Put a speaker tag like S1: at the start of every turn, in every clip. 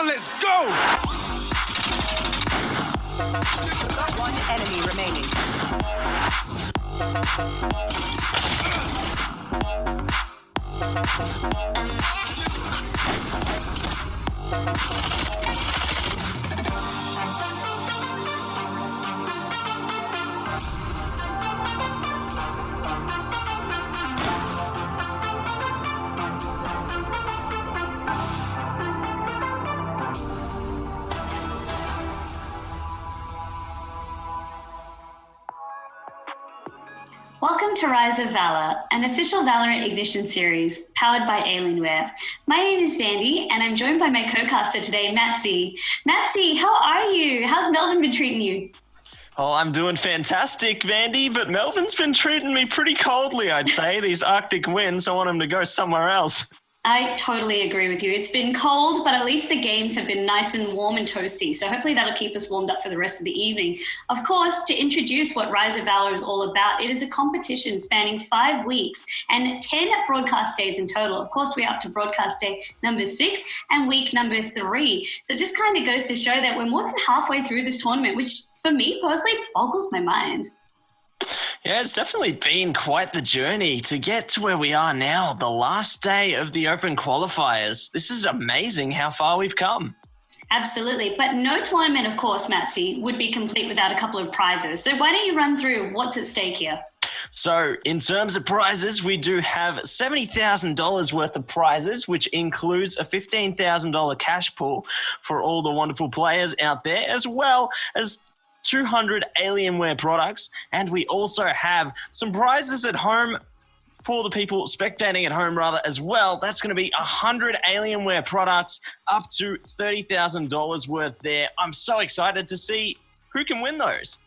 S1: let's go!
S2: One enemy remaining.
S3: Welcome to Rise of Valour, an official Valorant Ignition series powered by Alienware. My name is Vandy, and I'm joined by my co-caster today, Matsy. Matsy, how are you? How's Melbourne been treating you?
S4: Oh, I'm doing fantastic, Vandy, but Melbourne's been treating me pretty coldly, I'd say. These Arctic winds, I want them to go somewhere else.
S3: I totally agree with you. It's been cold, but at least the games have been nice and warm and toasty. So hopefully that'll keep us warmed up for the rest of the evening. Of course, to introduce what Rise of Valour is all about, it is a competition spanning 5 weeks and 10 broadcast days in total. Of course, we're up to broadcast day number 6 and week number 3. So it just kind of goes to show that we're more than halfway through this tournament, which for me personally boggles my mind.
S4: Yeah, it's definitely been quite the journey to get to where we are now, the last day of the Open Qualifiers. This is amazing how far we've come.
S3: Absolutely. But no tournament, of course, Matsy, would be complete without a couple of prizes. So why don't you run through what's at stake here?
S4: So in terms of prizes, we do have $70,000 worth of prizes, which includes a $15,000 cash pool for all the wonderful players out there, as well as 200 Alienware products, and we also have some prizes at home for the people spectating at home as well. That's going to be 100 Alienware products, up to $30,000 worth there. I'm so excited to see who can win those.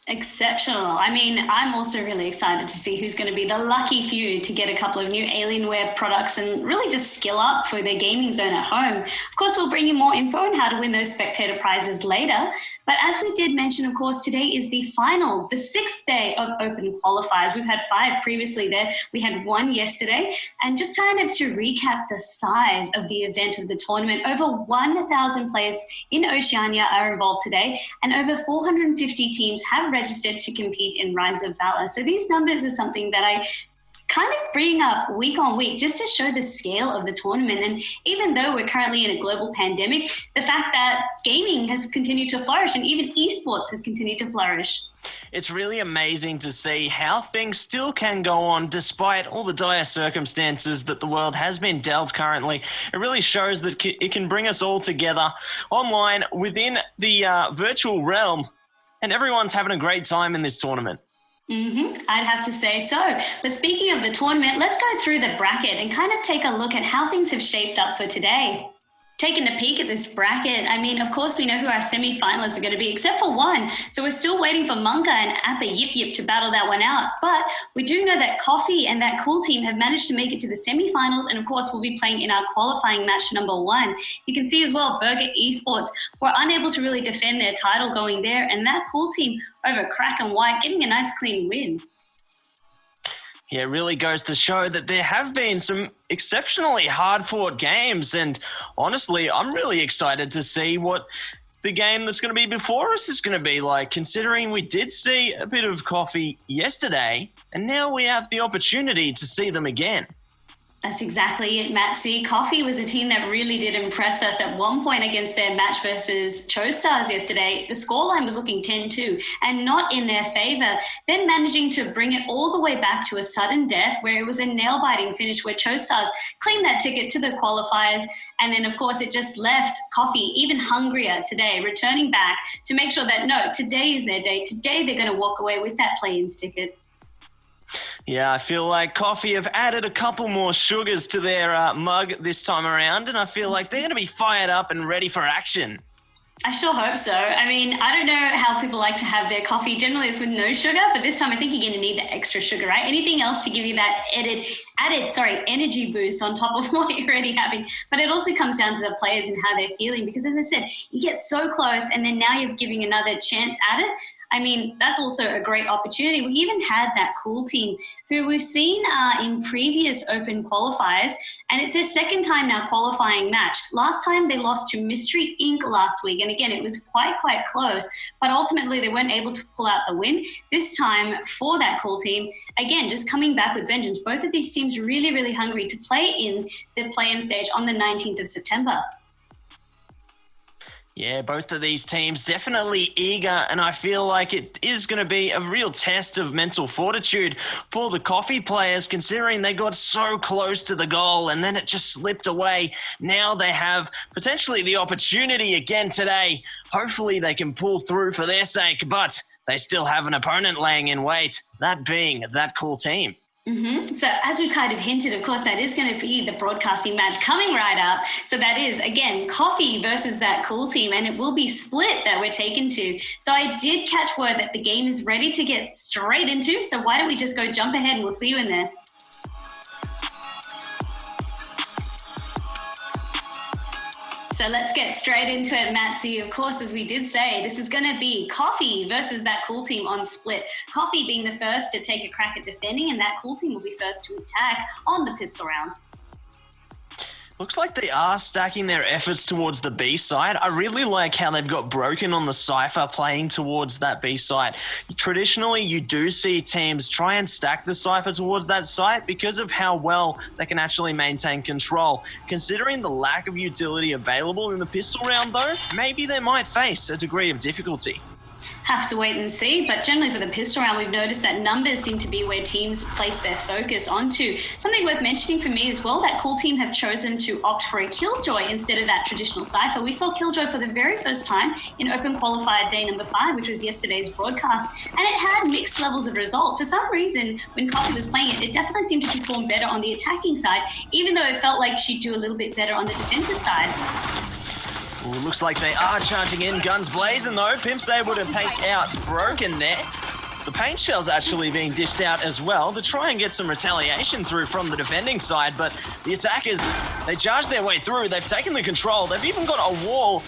S3: Exceptional. I mean, I'm also really excited to see who's going to be the lucky few to get a couple of new Alienware products and really just skill up for their gaming zone at home. Of course, we'll bring you more info on how to win those spectator prizes later. But as we did mention, of course, today is the final, the 6th day of Open Qualifiers. We've had 5 previously there. We had 1 yesterday. And just kind of to recap the size of the event of the tournament, over 1,000 players in Oceania are involved today, and over 450 teams have registered to compete in Rise of Valour. So these numbers are something that I kind of bring up week on week just to show the scale of the tournament. And even though we're currently in a global pandemic, the fact that gaming has continued to flourish and even esports has continued to flourish.
S4: It's really amazing to see how things still can go on despite all the dire circumstances that the world has been dealt currently. It really shows that it can bring us all together online within the virtual realm. And everyone's having a great time in this tournament.
S3: I'd have to say so. But speaking of the tournament, let's go through the bracket and kind of take a look at how things have shaped up for today. Taking a peek at this bracket, I mean, of course, we know who our semi-finalists are going to be, except for one. So we're still waiting for Monka and Appa Yip Yip to battle that one out. But we do know that Coffee and that Cool team have managed to make it to the semi-finals. And of course, we'll be playing in our qualifying match number 1. You can see as well, Burger Esports were unable to really defend their title going there. And that Cool team over Crack and White getting a nice clean win.
S4: Yeah, it really goes to show that there have been some exceptionally hard-fought games, and honestly, I'm really excited to see what the game that's going to be before us is going to be like, considering we did see a bit of Coffee yesterday, and now we have the opportunity to see them again.
S3: That's exactly it, Matsy. Coffee was a team that really did impress us at one point against their match versus Stars yesterday. The scoreline was looking 10-2 and not in their favor. Then managing to bring it all the way back to a sudden death where it was a nail-biting finish where Stars claimed that ticket to the qualifiers. And then, of course, it just left Coffee even hungrier today, returning back to make sure that, no, today is their day. Today they're going to walk away with that play-ins ticket.
S4: Yeah, I feel like Coffee have added a couple more sugars to their mug this time around, and I feel like they're going to be fired up and ready for action.
S3: I sure hope so. I mean, I don't know how people like to have their coffee. Generally, it's with no sugar, but this time I think you're going to need the extra sugar, right? Anything else to give you that added energy boost on top of what you're already having. But it also comes down to the players and how they're feeling because, as I said, you get so close and then now you're giving another chance at it. I mean, that's also a great opportunity. We even had that Cool team who we've seen in previous open qualifiers, and it's their second time now qualifying match. Last time they lost to Mystery Inc. last week, and again, it was quite close, but ultimately they weren't able to pull out the win. This time for that Cool team, again, just coming back with vengeance. Both of these teams really hungry to play in the play-in stage on the 19th of September.
S4: Yeah, both of these teams definitely eager, and I feel like it is going to be a real test of mental fortitude for the Coffee players, considering they got so close to the goal and then it just slipped away. Now they have potentially the opportunity again today. Hopefully they can pull through for their sake, but they still have an opponent laying in wait, that being that Cool team.
S3: So as we kind of hinted, of course, that is going to be the broadcasting match coming right up. So that is, again, Coffee versus that Cool team, and it will be split that we're taken to. So I did catch word that the game is ready to get straight into. So why don't we just go jump ahead and we'll see you in there. So let's get straight into it, Matsy. Of course, as we did say, this is going to be Coffee versus that Cool team on split. Coffee being the first to take a crack at defending, and that Cool team will be first to attack on the pistol round.
S4: Looks like they are stacking their efforts towards the B side. I really like how they've got Broken on the Cypher playing towards that B side. Traditionally, you do see teams try and stack the Cypher towards that site because of how well they can actually maintain control. Considering the lack of utility available in the pistol round though, maybe they might face a degree of difficulty.
S3: Have to wait and see, but generally for the pistol round, we've noticed that numbers seem to be where teams place their focus onto. Something worth mentioning for me as well, that Cool team have chosen to opt for a Killjoy instead of that traditional Cypher. We saw Killjoy for the very first time in Open Qualifier day number 5, which was yesterday's broadcast, and it had mixed levels of result. For some reason, when Coffee was playing it, it definitely seemed to perform better on the attacking side, even though it felt like she'd do a little bit better on the defensive side.
S4: Ooh, looks like they are charging in, guns blazing though. Pimp's able to take out Broken there. The paint shell's actually being dished out as well to try and get some retaliation through from the defending side, but the attackers, they charge their way through. They've taken the control. They've even got a wall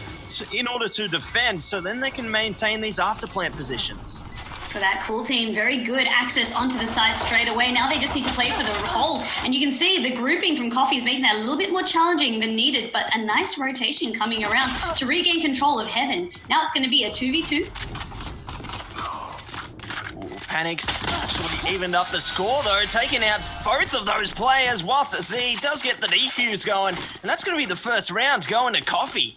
S4: in order to defend, so then they can maintain these afterplant positions.
S3: For that Cool team, very good access onto the side straight away. Now they just need to play for the hold. And you can see the grouping from Coffee is making that a little bit more challenging than needed, but a nice rotation coming around to regain control of Heaven. Now it's going to be a 2v2.
S4: Ooh, Panics actually evened up the score though, taking out both of those players, whilst Z does get the defuse going. And that's going to be the first round going to Coffee.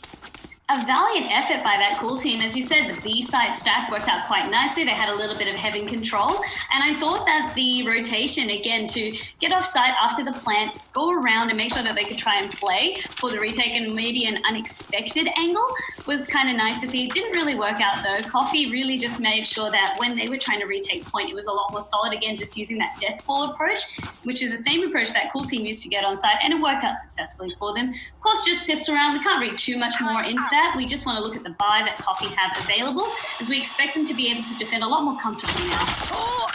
S3: A valiant effort by that Cool team. As you said, the B-side stack worked out quite nicely. They had a little bit of Heaven control. And I thought that the rotation, again, to get off site after the plant, go around and make sure that they could try and play for the retake and maybe an unexpected angle was kind of nice to see. It didn't really work out, though. Coffee really just made sure that when they were trying to retake point, it was a lot more solid. Again, just using that death ball approach, which is the same approach that Cool team used to get on site, and it worked out successfully for them. Of course, just pistol round. We can't read too much more into that. We just want to look at the buy that Coffee have available, as we expect them to be able to defend a lot more comfortably now.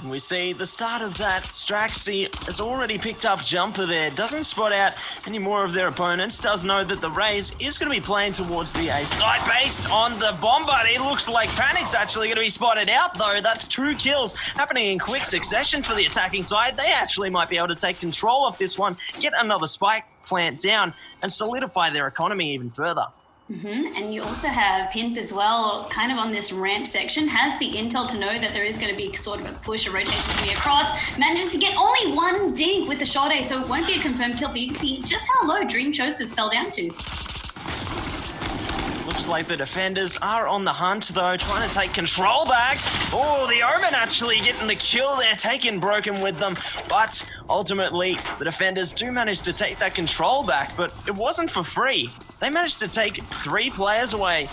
S4: And we see the start of that. Straxy has already picked up Jumper there. Doesn't spot out any more of their opponents. Does know that the Raze is going to be playing towards the A side based on the Bombard. It looks like Panic's actually going to be spotted out though. That's 2 kills happening in quick succession for the attacking side. They actually might be able to take control of this one, get another spike plant down, and solidify their economy even further.
S3: And you also have Pimp as well, kind of on this ramp section, has the intel to know that there is going to be sort of a push, a rotation coming across, manages to get only 1 dink with the shot A, so it won't be a confirmed kill, but you can see just how low Dream Chosers fell down to.
S4: Looks like the defenders are on the hunt though, trying to take control back. Oh, the Omen actually getting the kill there, taking Broken with them. But ultimately, the defenders do manage to take that control back, but it wasn't for free. They managed to take 3 players away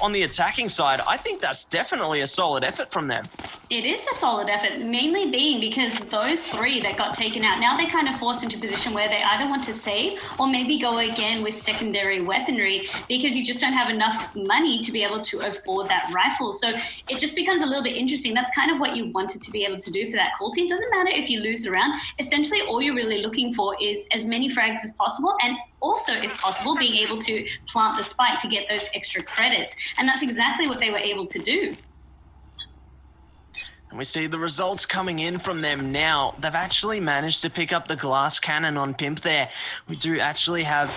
S4: on the attacking side. I think that's definitely a solid effort from them.
S3: It is a solid effort, mainly being because those 3 that got taken out, now they're kind of forced into a position where they either want to save or maybe go again with secondary weaponry, because you just don't have enough money to be able to afford that rifle. So it just becomes a little bit interesting. That's kind of what you wanted to be able to do for that Cool team. Doesn't matter if you lose the round. Essentially, all you're really looking for is as many frags as possible, and also, if possible, being able to plant the spike to get those extra credits. And that's exactly what they were able to do.
S4: And we see the results coming in from them now. They've actually managed to pick up the glass cannon on Pimp there. We do actually have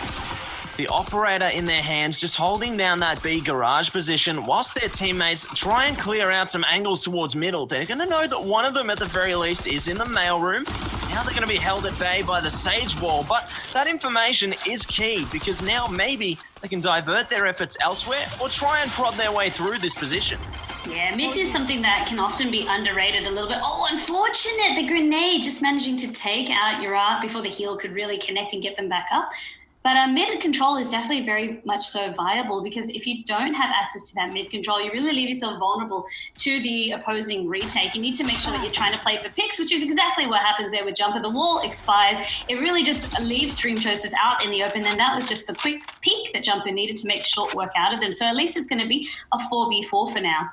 S4: the operator in their hands, just holding down that B garage position whilst their teammates try and clear out some angles towards middle. They're going to know that one of them at the very least is in the mailroom. Now they're going to be held at bay by the Sage wall, but that information is key because now maybe they can divert their efforts elsewhere or try and prod their way through this position.
S3: Yeah, mid is something that can often be underrated a little bit. Oh, unfortunate, the grenade just managing to take out your art before the heal could really connect and get them back up. But mid control is definitely very much so viable because if you don't have access to that mid control, you really leave yourself vulnerable to the opposing retake. You need to make sure that you're trying to play for picks, which is exactly what happens there with Jumper. The wall expires. It really just leaves Stream Choices out in the open, and that was just the quick peek that Jumper needed to make short work out of them. So at least it's going to be a 4v4 for now.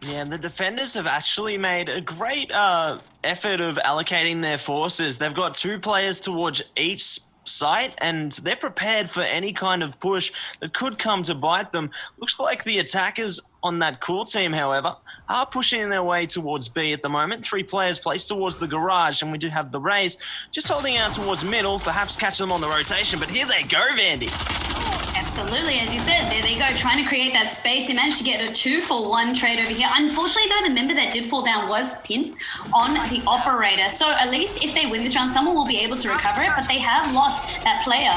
S4: Yeah, the defenders have actually made a great effort of allocating their forces. They've got 2 players towards each site, and they're prepared for any kind of push that could come to bite them. Looks like the attackers on that cool team, however, are pushing their way towards B at the moment. 3 players placed towards the garage, and we do have the Rays just holding out towards middle, perhaps catch them on the rotation, but here they go, Vandy.
S3: Absolutely, as you said, there they go, trying to create that space. He managed to get a 2-for-1 trade over here. Unfortunately, though, the member that did fall down was pinned on the operator. So at least if they win this round, someone will be able to recover it, but they have lost that player.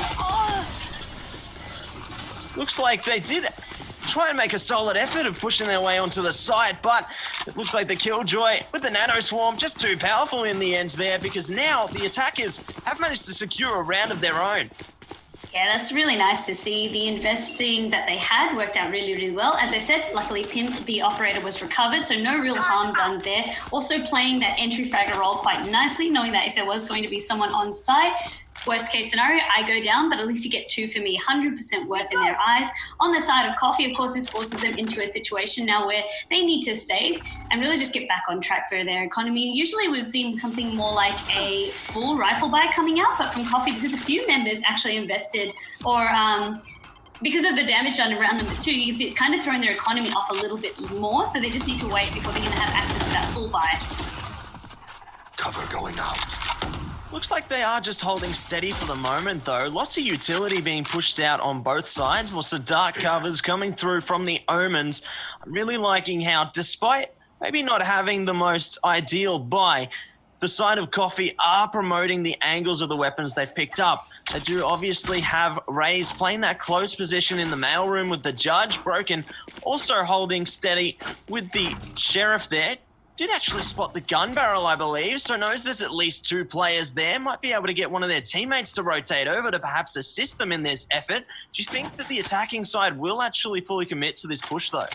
S4: Looks like they did try and make a solid effort of pushing their way onto the site, but it looks like the Killjoy with the Nano Swarm just too powerful in the end there because now the attackers have managed to secure a round of their own.
S3: Yeah, that's really nice to see. The investing that they had worked out really, really well. As I said, luckily Pimp, the operator, was recovered, so no real harm done there. Also playing that entry fragger role quite nicely, knowing that if there was going to be someone on site, worst case scenario, I go down, but at least you get 2 for me, 100% worth in their eyes. On the side of Coffee, of course, this forces them into a situation now where they need to save and really just get back on track for their economy. Usually we've seen something more like a full rifle buy coming out, but from Coffee, because a few members actually invested or because of the damage done around number 2, you can see it's kind of throwing their economy off a little bit more, so they just need to wait before they're going to have access to that full buy.
S1: Cover going out.
S4: Looks like they are just holding steady for the moment, though. Lots of utility being pushed out on both sides. Lots of dark covers coming through from the Omens. I'm really liking how, despite maybe not having the most ideal buy, the side of Coffee are promoting the angles of the weapons they've picked up. They do obviously have Rays playing that close position in the mailroom with the Judge. Broken also holding steady with the Sheriff there. Did actually spot the gun barrel, I believe, so knows there's at least 2 players there. Might be able to get one of their teammates to rotate over to perhaps assist them in this effort. Do you think that the attacking side will actually fully commit to this push, though?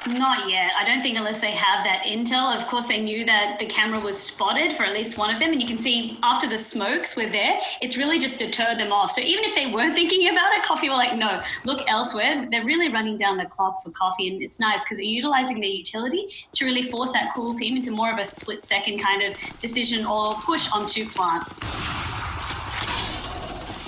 S3: Not yet. I don't think unless they have that intel. Of course, they knew that the camera was spotted for at least one of them, and you can see after the smokes were there, it's really just deterred them off. So even if they weren't thinking about it, Coffee were like, no, look elsewhere. They're really running down the clock for Coffee, and it's nice because they're utilizing their utility to really force that cool team into more of a split-second kind of decision or push onto plant.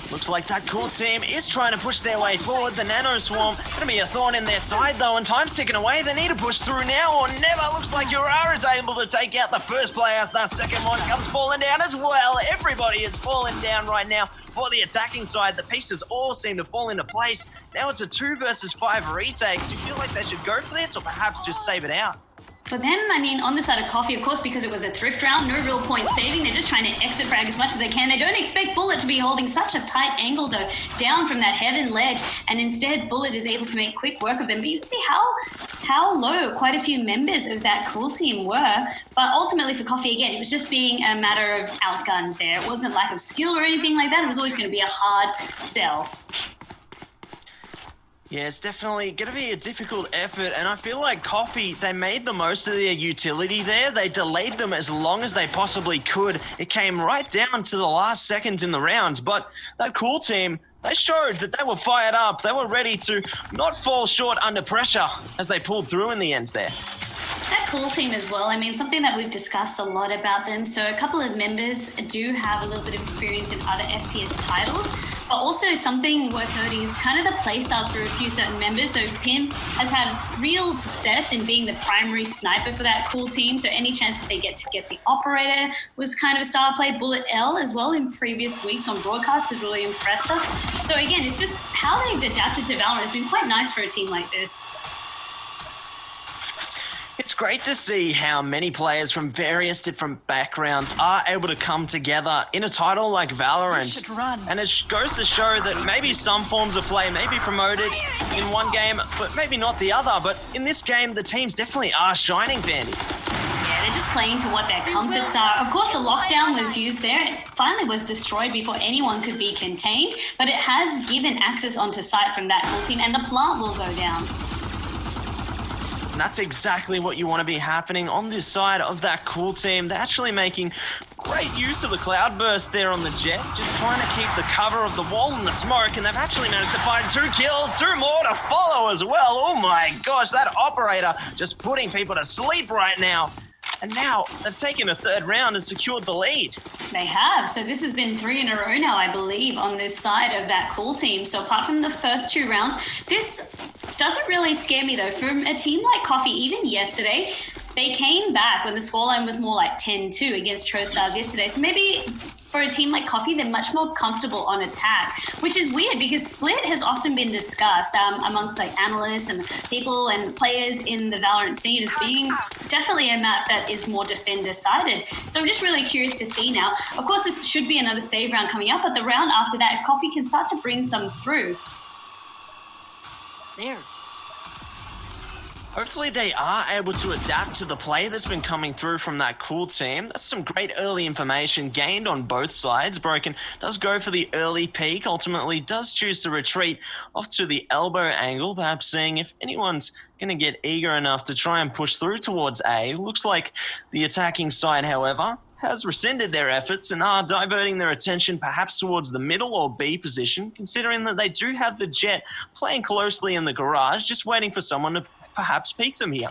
S4: Looks like that core team is trying to push their way forward. The Nano Swarm going to be a thorn in their side, though, and time's ticking away. They need to push through now or never. Looks like Urara is able to take out the first player. The second one comes falling down as well. Everybody is falling down right now. For the attacking side, the pieces all seem to fall into place. Now it's a 2 versus 5 retake. Do you feel like they should go for this or perhaps just save it out?
S3: For them, I mean, on the side of Coffee, of course, because it was a thrift round, no real point saving. They're just trying to exit frag as much as they can. They don't expect Bullet to be holding such a tight angle, though, down from that heaven ledge. And instead, Bullet is able to make quick work of them. But you can see how low quite a few members of that cool team were. But ultimately, for Coffee, again, it was just being a matter of outgunned there. It wasn't lack of skill or anything like that. It was always going to be a hard sell.
S4: Yeah, it's definitely going to be a difficult effort, and I feel like Coffee, they made the most of their utility there. They delayed them as long as they possibly could. It came right down to the last seconds in the rounds, but that cool team, they showed that they were fired up. They were ready to not fall short under pressure as they pulled through in the end there.
S3: That cool team as well, I mean, something that we've discussed a lot about them. So a couple of members do have a little bit of experience in other FPS titles. But also something worth noting is kind of the play styles for a few certain members. So Pim has had real success in being the primary sniper for that cool team. So any chance that they get to get the operator was kind of a style play. Bullet L as well in previous weeks on broadcast has really impressed us. So again, it's just how they've adapted to Valorant has been quite nice for a team like this.
S4: It's great to see how many players from various different backgrounds are able to come together in a title like Valorant. And it goes to show that maybe some forms of play may be promoted in one game, but maybe not the other. But in this game, the teams definitely are shining, Vandy.
S3: Yeah, they're just playing to what their comforts are. Of course, the lockdown was used there. It finally was destroyed before anyone could be contained, but it has given access onto site from that cool team, and the plant will go down.
S4: And that's exactly what you want to be happening on this side of that cool team. They're actually making great use of the cloudburst there on the jet, just trying to keep the cover of the wall and the smoke, and they've actually managed to find 2 kills, 2 more to follow as well. Oh my gosh, that operator just putting people to sleep right now. And now they've taken a 3rd round and secured the lead.
S3: They have. So this has been 3 in a row now, I believe, on this side of that cool team. So apart from the first 2 rounds, this doesn't really scare me though. From a team like Coffee, even yesterday, they came back when the scoreline was more like 10-2 against TroStars yesterday. So maybe for a team like Coffee, they're much more comfortable on attack, which is weird because Split has often been discussed amongst like analysts and people and players in the Valorant scene as being definitely a map that is more defender-sided. So I'm just really curious to see now. Of course, this should be another save round coming up, but the round after that, if Coffee can start to bring some through.
S2: There.
S4: Hopefully they are able to adapt to the play that's been coming through from that cool team. That's some great early information gained on both sides. Broken does go for the early peek, ultimately does choose to retreat off to the elbow angle, perhaps seeing if anyone's going to get eager enough to try and push through towards A. Looks like the attacking side, however, has rescinded their efforts and are diverting their attention perhaps towards the middle or B position, considering that they do have the jet playing closely in the garage, just waiting for someone to perhaps peek them here.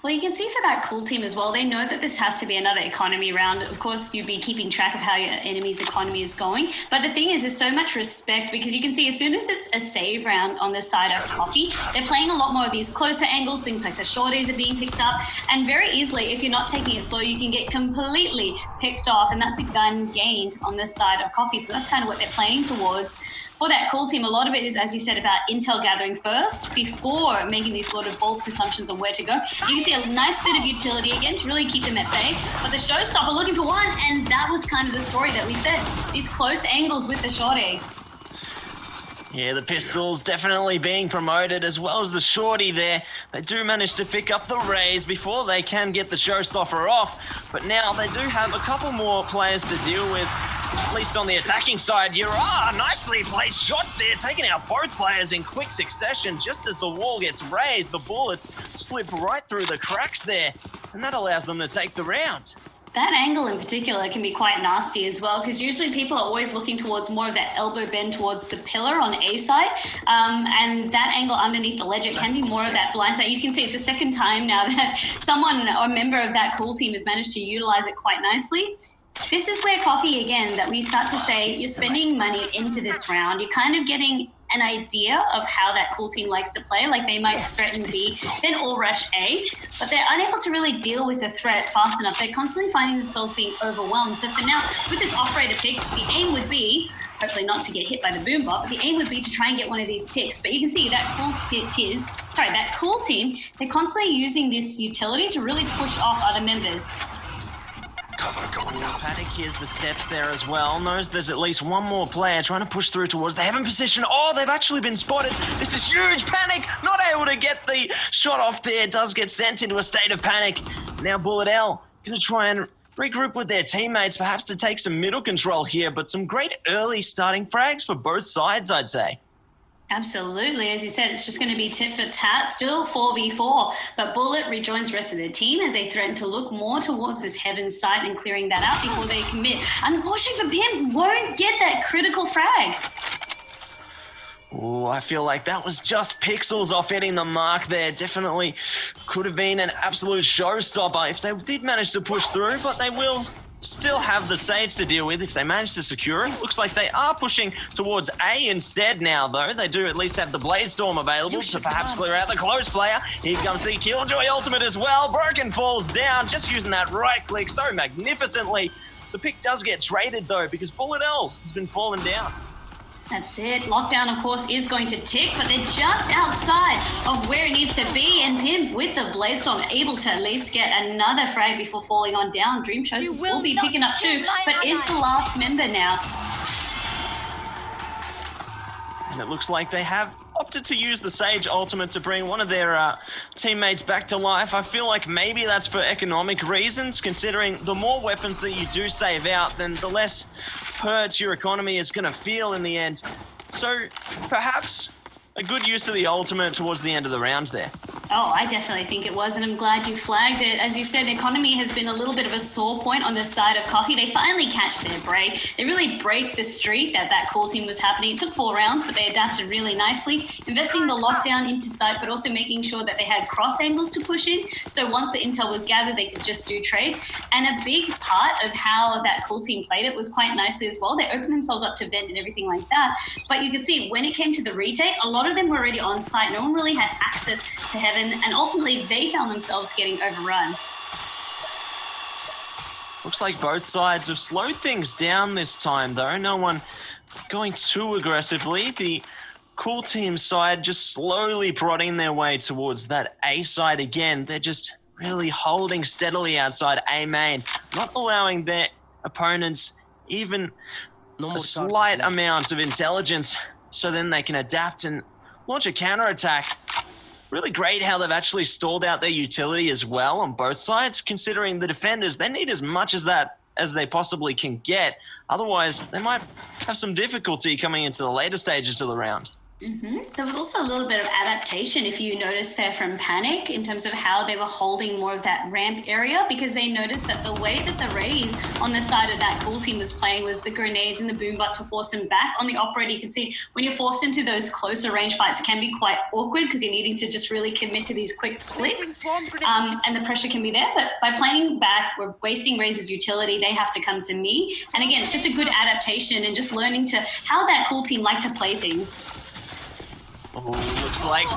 S3: Well, you can see for that cool team as well, they know that this has to be another economy round. Of course, you'd be keeping track of how your enemy's economy is going. But the thing is, there's so much respect because you can see as soon as it's a save round on the side of Coffee, they're playing a lot more of these closer angles, things like the shorties are being picked up. And very easily, if you're not taking it slow, you can get completely picked off. And that's a gun gained on this side of Coffee. So that's kind of what they're playing towards. For that cool team, a lot of it is, as you said, about intel gathering first before making these sort of bold presumptions on where to go. You can see a nice bit of utility again to really keep them at bay. But the showstopper looking for one, and that was kind of the story that we said. These close angles with the shorty.
S4: Yeah, the pistols definitely being promoted as well as the shorty there. They do manage to pick up the raise before they can get the showstopper off. But now they do have a couple more players to deal with. At least on the attacking side, nicely placed shots there, taking out both players in quick succession. Just as the wall gets raised, the bullets slip right through the cracks there, and that allows them to take the round.
S3: That angle in particular can be quite nasty as well, because usually people are always looking towards more of that elbow bend towards the pillar on A side, and that angle underneath the ledge, it can be more of that blind side. You can see it's the second time now that someone or a member of that cool team has managed to utilize it quite nicely. This is where Coffee, again, that we start to say you're spending money into this round. You're kind of getting an idea of how that cool team likes to play. Like they might threaten B, then all rush A, but they're unable to really deal with the threat fast enough. They're constantly finding themselves being overwhelmed. So for now, with this operator pick, the aim would be, hopefully not to get hit by the boom bot, but the aim would be to try and get one of these picks. But you can see that cool team, they're constantly using this utility to really push off other members.
S1: Cover going out.
S4: Panic hears the steps there as well. Knows there's at least one more player trying to push through towards. They haven't positioned. Oh, they've actually been spotted. This is huge. Panic not able to get the shot off there. Does get sent into a state of panic. Now Bullet L going to try and regroup with their teammates, perhaps to take some middle control here. But some great early starting frags for both sides, I'd say.
S3: Absolutely. As you said, it's just going to be tit for tat, still 4v4. But Bullet rejoins the rest of their team as they threaten to look more towards this heaven site and clearing that out before they commit. Unfortunately for Pim, won't get that critical frag.
S4: Oh, I feel like that was just pixels off hitting the mark there. Definitely could have been an absolute showstopper if they did manage to push through, but they will still have the Sage to deal with if they manage to secure it. Looks like they are pushing towards A instead now, though. They do at least have the Blaze Storm available to perhaps clear out the close player. Here comes the Killjoy ultimate as well. Broken falls down, just using that right click so magnificently. The pick does get traded, though, because Bullet L has been falling down.
S3: That's it. Lockdown, of course, is going to tick, but they're just outside of where it needs to be. And Pimp, with the Blaze Storm, able to at least get another frag before falling on down. Dream Choices will be picking up too, but is the last member now.
S4: And it looks like they have opted to use the Sage ultimate to bring one of their teammates back to life. I feel like maybe that's for economic reasons, considering the more weapons that you do save out, then the less hurt your economy is going to feel in the end. So perhaps a good use of the ultimate towards the end of the round there.
S3: Oh, I definitely think it was, and I'm glad you flagged it. As you said, the economy has been a little bit of a sore point on the side of Coffee. They finally catch their break. They really break the streak that cool team was happening. It took 4 rounds, but they adapted really nicely, investing the lockdown into sight, but also making sure that they had cross angles to push in. So once the intel was gathered, they could just do trades. And a big part of how that cool team played it was quite nicely as well. They opened themselves up to vent and everything like that. But you can see when it came to the retake, a lot of them were already on site. No one really had access to Heaven, and ultimately they found themselves getting overrun.
S4: Looks like both sides have slowed things down this time, though. No one going too aggressively. The cool team side just slowly prodding their way towards that A side again. They're just really holding steadily outside A main, not allowing their opponents even a slight amount of intelligence, so then they can adapt and launch a counterattack. Really great how they've actually stalled out their utility as well on both sides, considering the defenders, they need as much as that as they possibly can get. Otherwise, they might have some difficulty coming into the later stages of the round.
S3: There was also a little bit of adaptation, if you noticed there, from Panic in terms of how they were holding more of that ramp area, because they noticed that the way that the Rays on the side of that cool team was playing was the grenades and the boom bot to force them back. On the operator, you can see when you're forced into those closer range fights, it can be quite awkward because you're needing to just really commit to these quick flicks, and the pressure can be there. But by playing back, we're wasting Rays' utility. They have to come to me. And again, it's just a good adaptation and just learning to how that cool team like to play things.
S4: Oh, looks like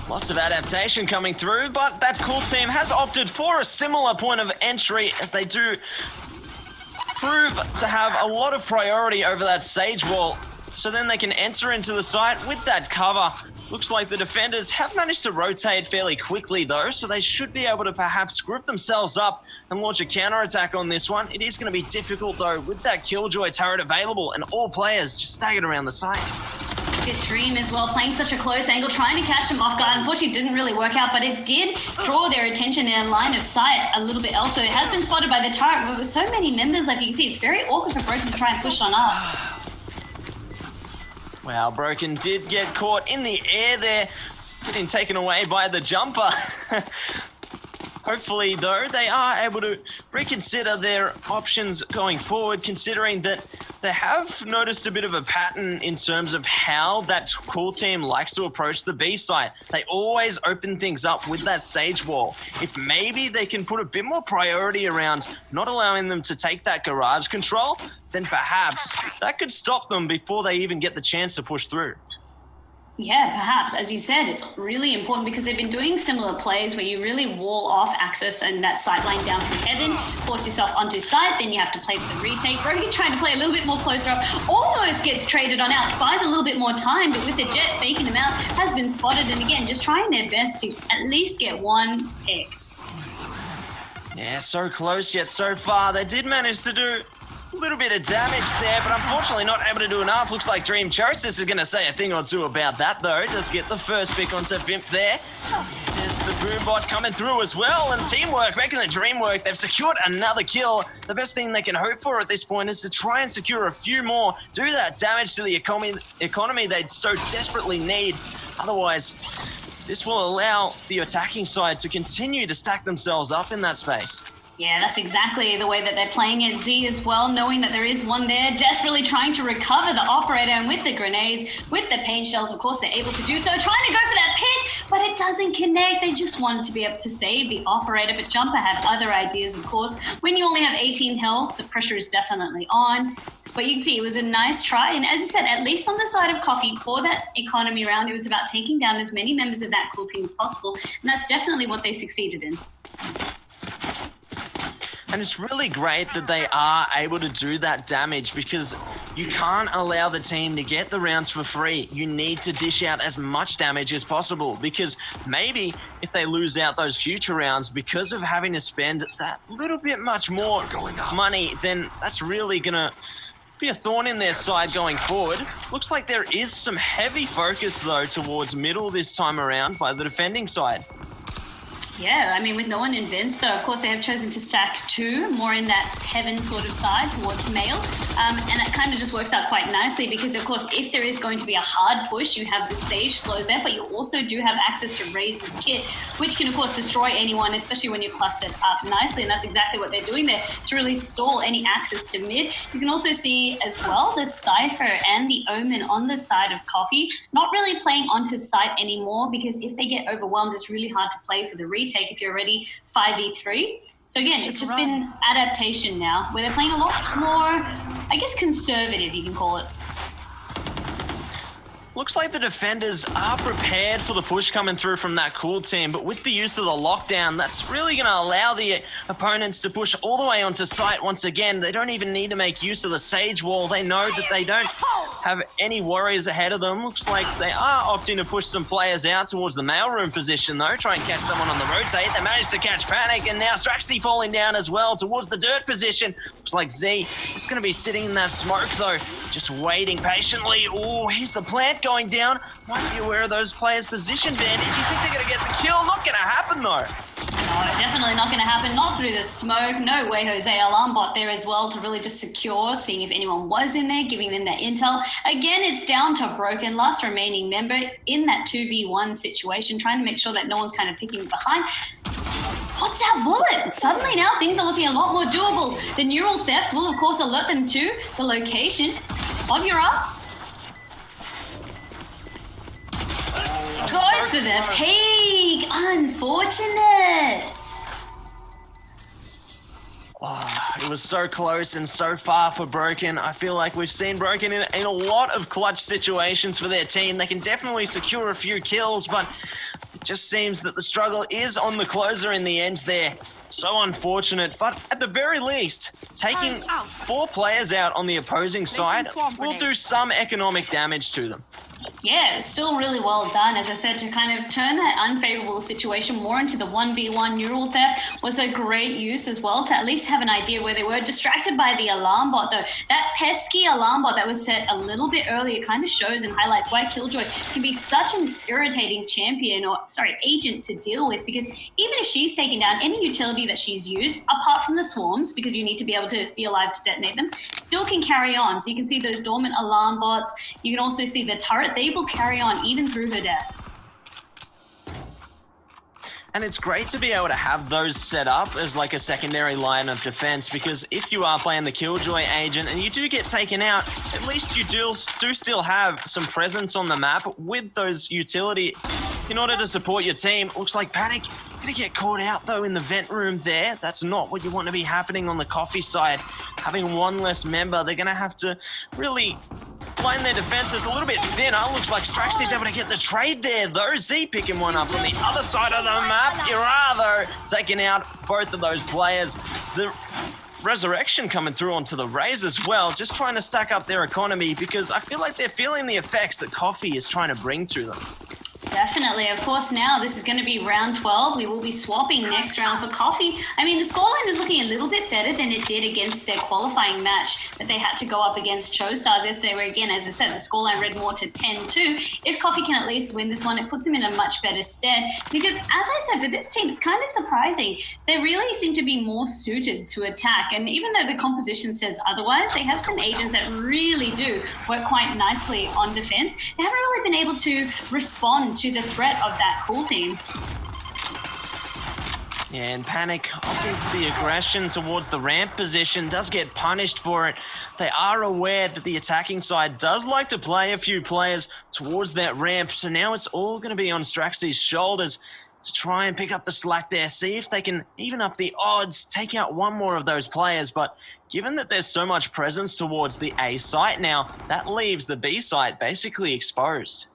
S4: lots of adaptation coming through, but that cool team has opted for a similar point of entry, as they do prove to have a lot of priority over that Sage wall, so then they can enter into the site with that cover. Looks like the defenders have managed to rotate fairly quickly though, so they should be able to perhaps group themselves up and launch a counterattack on this one. It is going to be difficult though with that Killjoy turret available and all players just staggered around the site.
S3: Good Dream as well, playing such a close angle, trying to catch them off guard. Unfortunately, it didn't really work out, but it did draw their attention in line of sight a little bit elsewhere. It has been spotted by the turret, but with so many members left, you can see it's very awkward for Broken to try and push on up.
S4: Wow, Broken did get caught in the air there, getting taken away by the jumper. Hopefully, though, they are able to reconsider their options going forward, considering that they have noticed a bit of a pattern in terms of how that cool team likes to approach the B site. They always open things up with that Sage wall. If maybe they can put a bit more priority around not allowing them to take that garage control, then perhaps that could stop them before they even get the chance to push through.
S3: Yeah, perhaps. As you said, it's really important because they've been doing similar plays where you really wall off access and that sight line down from Heaven, force yourself onto site, then you have to play for the retake. Brogan trying to play a little bit more closer up, almost gets traded on out, buys a little bit more time, but with the Jet faking them out, has been spotted, and again, just trying their best to at least get one pick.
S4: Yeah, so close yet so far. They did manage to do a little bit of damage there, but unfortunately not able to do enough. Looks like Dream Choices is going to say a thing or two about that, though. Does get the first pick onto Vimp there. There's the Boombot coming through as well, and teamwork, making the dream work. They've secured another kill. The best thing they can hope for at this point is to try and secure a few more, do that damage to the economy they so desperately need. Otherwise, this will allow the attacking side to continue to stack themselves up in that space.
S3: Yeah, that's exactly the way that they're playing it. Z as well, knowing that there is one there, desperately trying to recover the operator, and with the grenades, with the pain shells, of course, they're able to do so. Trying to go for that pick, but it doesn't connect. They just wanted to be able to save the operator, but Jumper had other ideas, of course. When you only have 18 health, the pressure is definitely on. But you can see it was a nice try. And as I said, at least on the side of Coffee, for that economy round, it was about taking down as many members of that cool team as possible. And that's definitely what they succeeded in.
S4: And it's really great that they are able to do that damage, because you can't allow the team to get the rounds for free. You need to dish out as much damage as possible, because maybe if they lose out those future rounds because of having to spend that little bit much more money, then that's really going to be a thorn in their side going forward. Looks like there is some heavy focus, though, towards middle this time around by the defending side.
S3: Yeah, I mean, with no one in Vince, though, of course, they have chosen to stack 2 more in that heaven sort of side towards male. And that kind of just works out quite nicely because, of course, if there is going to be a hard push, you have the Sage slows there, but you also do have access to Raze's kit, which can, of course, destroy anyone, especially when you're clustered up nicely. And that's exactly what they're doing there to really stall any access to mid. You can also see as well the Cypher and the Omen on the side of Coffee, not really playing onto site anymore, because if they get overwhelmed, it's really hard to play for the retake if you're already 5v3. So again, it's just been adaptation now, where they're playing a lot more, I guess, conservative, you can call it.
S4: Looks like the defenders are prepared for the push coming through from that cool team, but with the use of the lockdown, that's really going to allow the opponents to push all the way onto site once again. They don't even need to make use of the Sage wall. They know that they don't have any warriors ahead of them. Looks like they are opting to push some players out towards the mailroom position, though. Try and catch someone on the rotate. They managed to catch Panic, and now Straxy falling down as well towards the dirt position. Looks like Z is going to be sitting in that smoke, though, just waiting patiently. Oh, here's the plant going down. Might be aware of those players' position bandage. You think they're going to get the kill? Not going to happen, though.
S3: No, definitely not going to happen. Not through the smoke. No way, Jose. Alarm bot there as well to really just secure, seeing if anyone was in there, giving them that intel. Again, it's down to Broken, last remaining member in that 2v1 situation, trying to make sure that no one's kind of picking behind. Spots that bullet. Suddenly now things are looking a lot more doable. The neural theft will, of course, alert them to the location of your up. Goes for the peak. Unfortunate.
S4: Oh, it was so close and so far for Broken. I feel like we've seen Broken in a lot of clutch situations for their team. They can definitely secure a few kills, but it just seems that the struggle is on the closer in the end there. So unfortunate, but at the very least, taking 4 players out on the opposing side will do some economic damage to them.
S3: Yeah, it's still really well done. As I said, to kind of turn that unfavorable situation more into the 1v1 neural theft was a great use as well, to at least have an idea where they were. Distracted by the alarm bot, though. That pesky alarm bot that was set a little bit earlier kind of shows and highlights why Killjoy can be such an irritating agent to deal with, because even if she's taken down, any utility that she's used, apart from the swarms, because you need to be able to be alive to detonate them, still can carry on. So you can see those dormant alarm bots. You can also see the turret. They will carry on even through her death.
S4: And it's great to be able to have those set up as like a secondary line of defense, because if you are playing the Killjoy agent and you do get taken out, at least you do still have some presence on the map with those utility in order to support your team. Looks like Panic gonna get caught out, though, in the vent room there. That's not what you want to be happening on the Coffee side. Having one less member, they're gonna have to really line their defenses a little bit thinner. Looks like Straxy's able to get the trade there, though. Z picking one up on the other side of the map. Ira, though, taking out both of those players. The Resurrection coming through onto the Raze as well, just trying to stack up their economy, because I feel like they're feeling the effects that Coffee is trying to bring to them.
S3: Definitely. Of course, now this is going to be round 12. We will be swapping next round for Coffee. I mean, the scoreline is looking a little bit better than it did against their qualifying match that they had to go up against ChoStars yesterday, where, again, as I said, the scoreline read more to 10-2. If Coffee can at least win this one, it puts them in a much better stead. Because, as I said, for this team, it's kind of surprising. They really seem to be more suited to attack. And even though the composition says otherwise, they have some agents that really do work quite nicely on defense. They haven't really been able to respond to the threat of that cool team.
S4: Yeah, and Panic opting for the aggression towards the ramp position does get punished for it. They are aware that the attacking side does like to play a few players towards that ramp, so now it's all going to be on Straxy's shoulders to try and pick up the slack there, see if they can even up the odds, take out one more of those players. But given that there's so much presence towards the A site now, that leaves the B site basically exposed.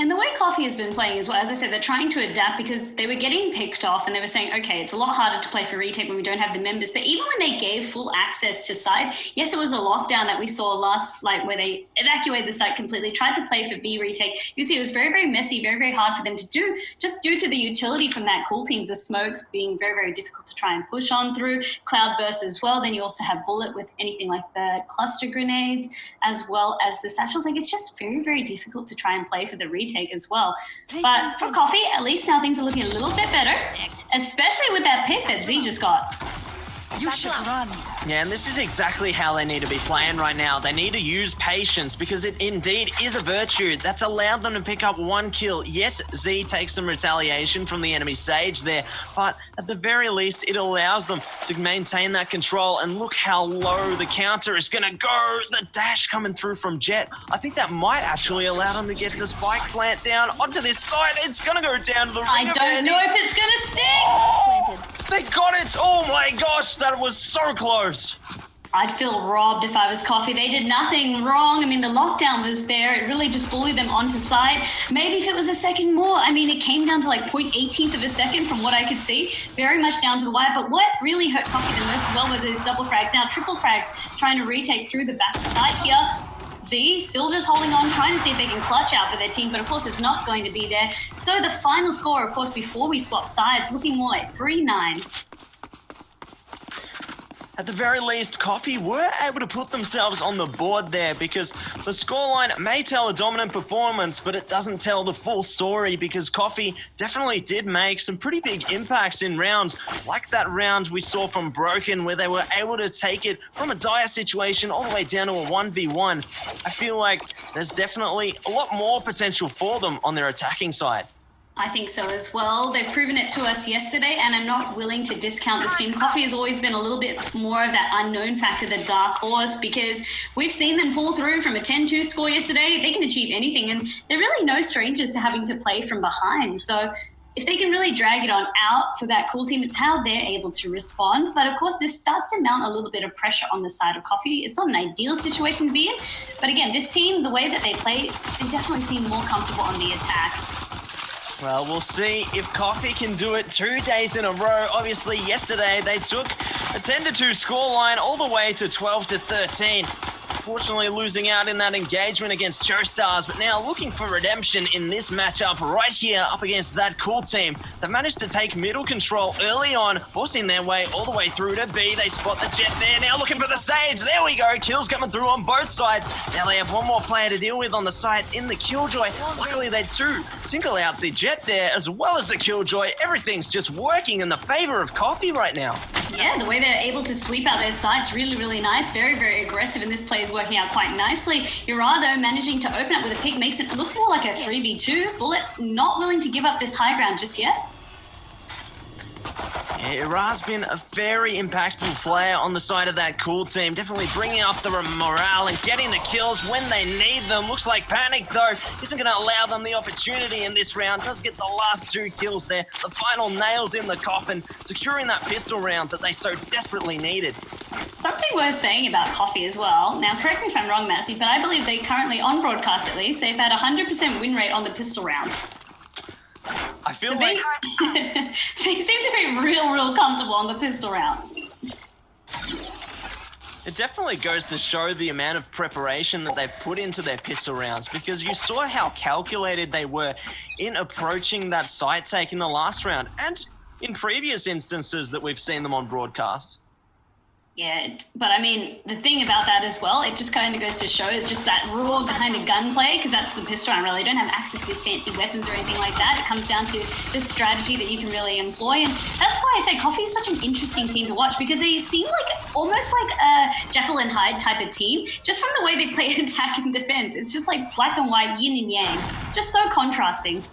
S3: And the way Coffee has been playing as well, as I said, they're trying to adapt because they were getting picked off and they were saying, okay, it's a lot harder to play for retake when we don't have the members. But even when they gave full access to site, yes, it was a lockdown that we saw last, like where they evacuated the site completely, tried to play for B retake. You see, it was very, very messy, very, very hard for them to do, just due to the utility from that cool teams, the smokes being very, very difficult to try and push on through, Cloudburst as well. Then you also have Bullet with anything like the cluster grenades, as well as the satchels. Like, it's just very, very difficult to try and play for the retake as well. But for Coffee, at least now things are looking a little bit better, especially with that pick that Z just got.
S2: You should run.
S4: Yeah, and this is exactly how they need to be playing right now. They need to use patience because it indeed is a virtue that's allowed them to pick up one kill. Yes, Z takes some retaliation from the enemy Sage there, but at the very least, it allows them to maintain that control. And look how low the counter is going to go. The dash coming through from Jet. I think that might actually allow them to get the spike plant down onto this side. It's going to go down to the ring.
S3: I don't know if it's going to stick.
S4: Oh, they got it. Oh my gosh, that was so close.
S3: I'd feel robbed if I was Coffee. They did nothing wrong. I mean, the lockdown was there. It really just bullied them onto side. Maybe if it was a second more. I mean, it came down to like 0.18th of a second from what I could see. Very much down to the wire. But what really hurt Coffee the most as well were those double frags. Now, triple frags trying to retake through the back side here. Z still just holding on, trying to see if they can clutch out for their team, but of course it's not going to be there. So the final score, of course, before we swap sides, looking more like 3-9.
S4: At the very least, Coffee were able to put themselves on the board there because the scoreline may tell a dominant performance, but it doesn't tell the full story because Coffee definitely did make some pretty big impacts in rounds, like that round we saw from Broken where they were able to take it from a dire situation all the way down to a 1v1. I feel like there's definitely a lot more potential for them on their attacking side.
S3: I think so as well. They've proven it to us yesterday, and I'm not willing to discount this team. Coffee has always been a little bit more of that unknown factor, the dark horse, because we've seen them pull through from a 10-2 score yesterday. They can achieve anything, and they're really no strangers to having to play from behind. So if they can really drag it on out for that cool team, it's how they're able to respond. But of course, this starts to mount a little bit of pressure on the side of Coffee. It's not an ideal situation to be in. But again, this team, the way that they play, they definitely seem more comfortable on the attack.
S4: Well, we'll see if Coffee can do it 2 days in a row. Obviously, yesterday they took a 10-2 scoreline all the way to 12-13. Unfortunately, losing out in that engagement against Joestars, but now looking for redemption in this matchup right here up against that cool team. They managed to take middle control early on, forcing their way all the way through to B. They spot the Jet there, now looking for the Sage. There we go, kills coming through on both sides. Now they have one more player to deal with on the side in the Killjoy. Luckily, they do single out the Jet there as well as the Killjoy. Everything's just working in the favor of Coffee right now.
S3: Yeah, the way they're able to sweep out their sites, really, really nice. Very, very aggressive, and this play is working out quite nicely. Ura, though, managing to open up with a pick makes it look more like a 3v2. Bullet not willing to give up this high ground just yet.
S4: Yeah, Ira's been a very impactful player on the side of that cool team, definitely bringing up the morale and getting the kills when they need them. Looks like Panic, though, isn't going to allow them the opportunity in this round. Does get the last 2 kills there. The final nails in the coffin, securing that pistol round that they so desperately needed.
S3: Something worth saying about Coffee as well. Now, correct me if I'm wrong, Massey, but I believe they currently, on broadcast at least, they've had a 100% win rate on the pistol round.
S4: I feel
S3: So
S4: like...
S3: they seem to be real comfortable on the pistol round.
S4: It definitely goes to show the amount of preparation that they've put into their pistol rounds, because you saw how calculated they were in approaching that site take in the last round and in previous instances that we've seen them on broadcast.
S3: Yeah, but I mean, the thing about that as well, it just kind of goes to show just that raw kind of gunplay, because that's the pistol round, really. You don't have access to these fancy weapons or anything like that. It comes down to the strategy that you can really employ. And that's why I say Coffee is such an interesting team to watch, because they seem like almost like a Jekyll and Hyde type of team, just from the way they play attack and defense. It's just like black and white, yin and yang. Just so contrasting.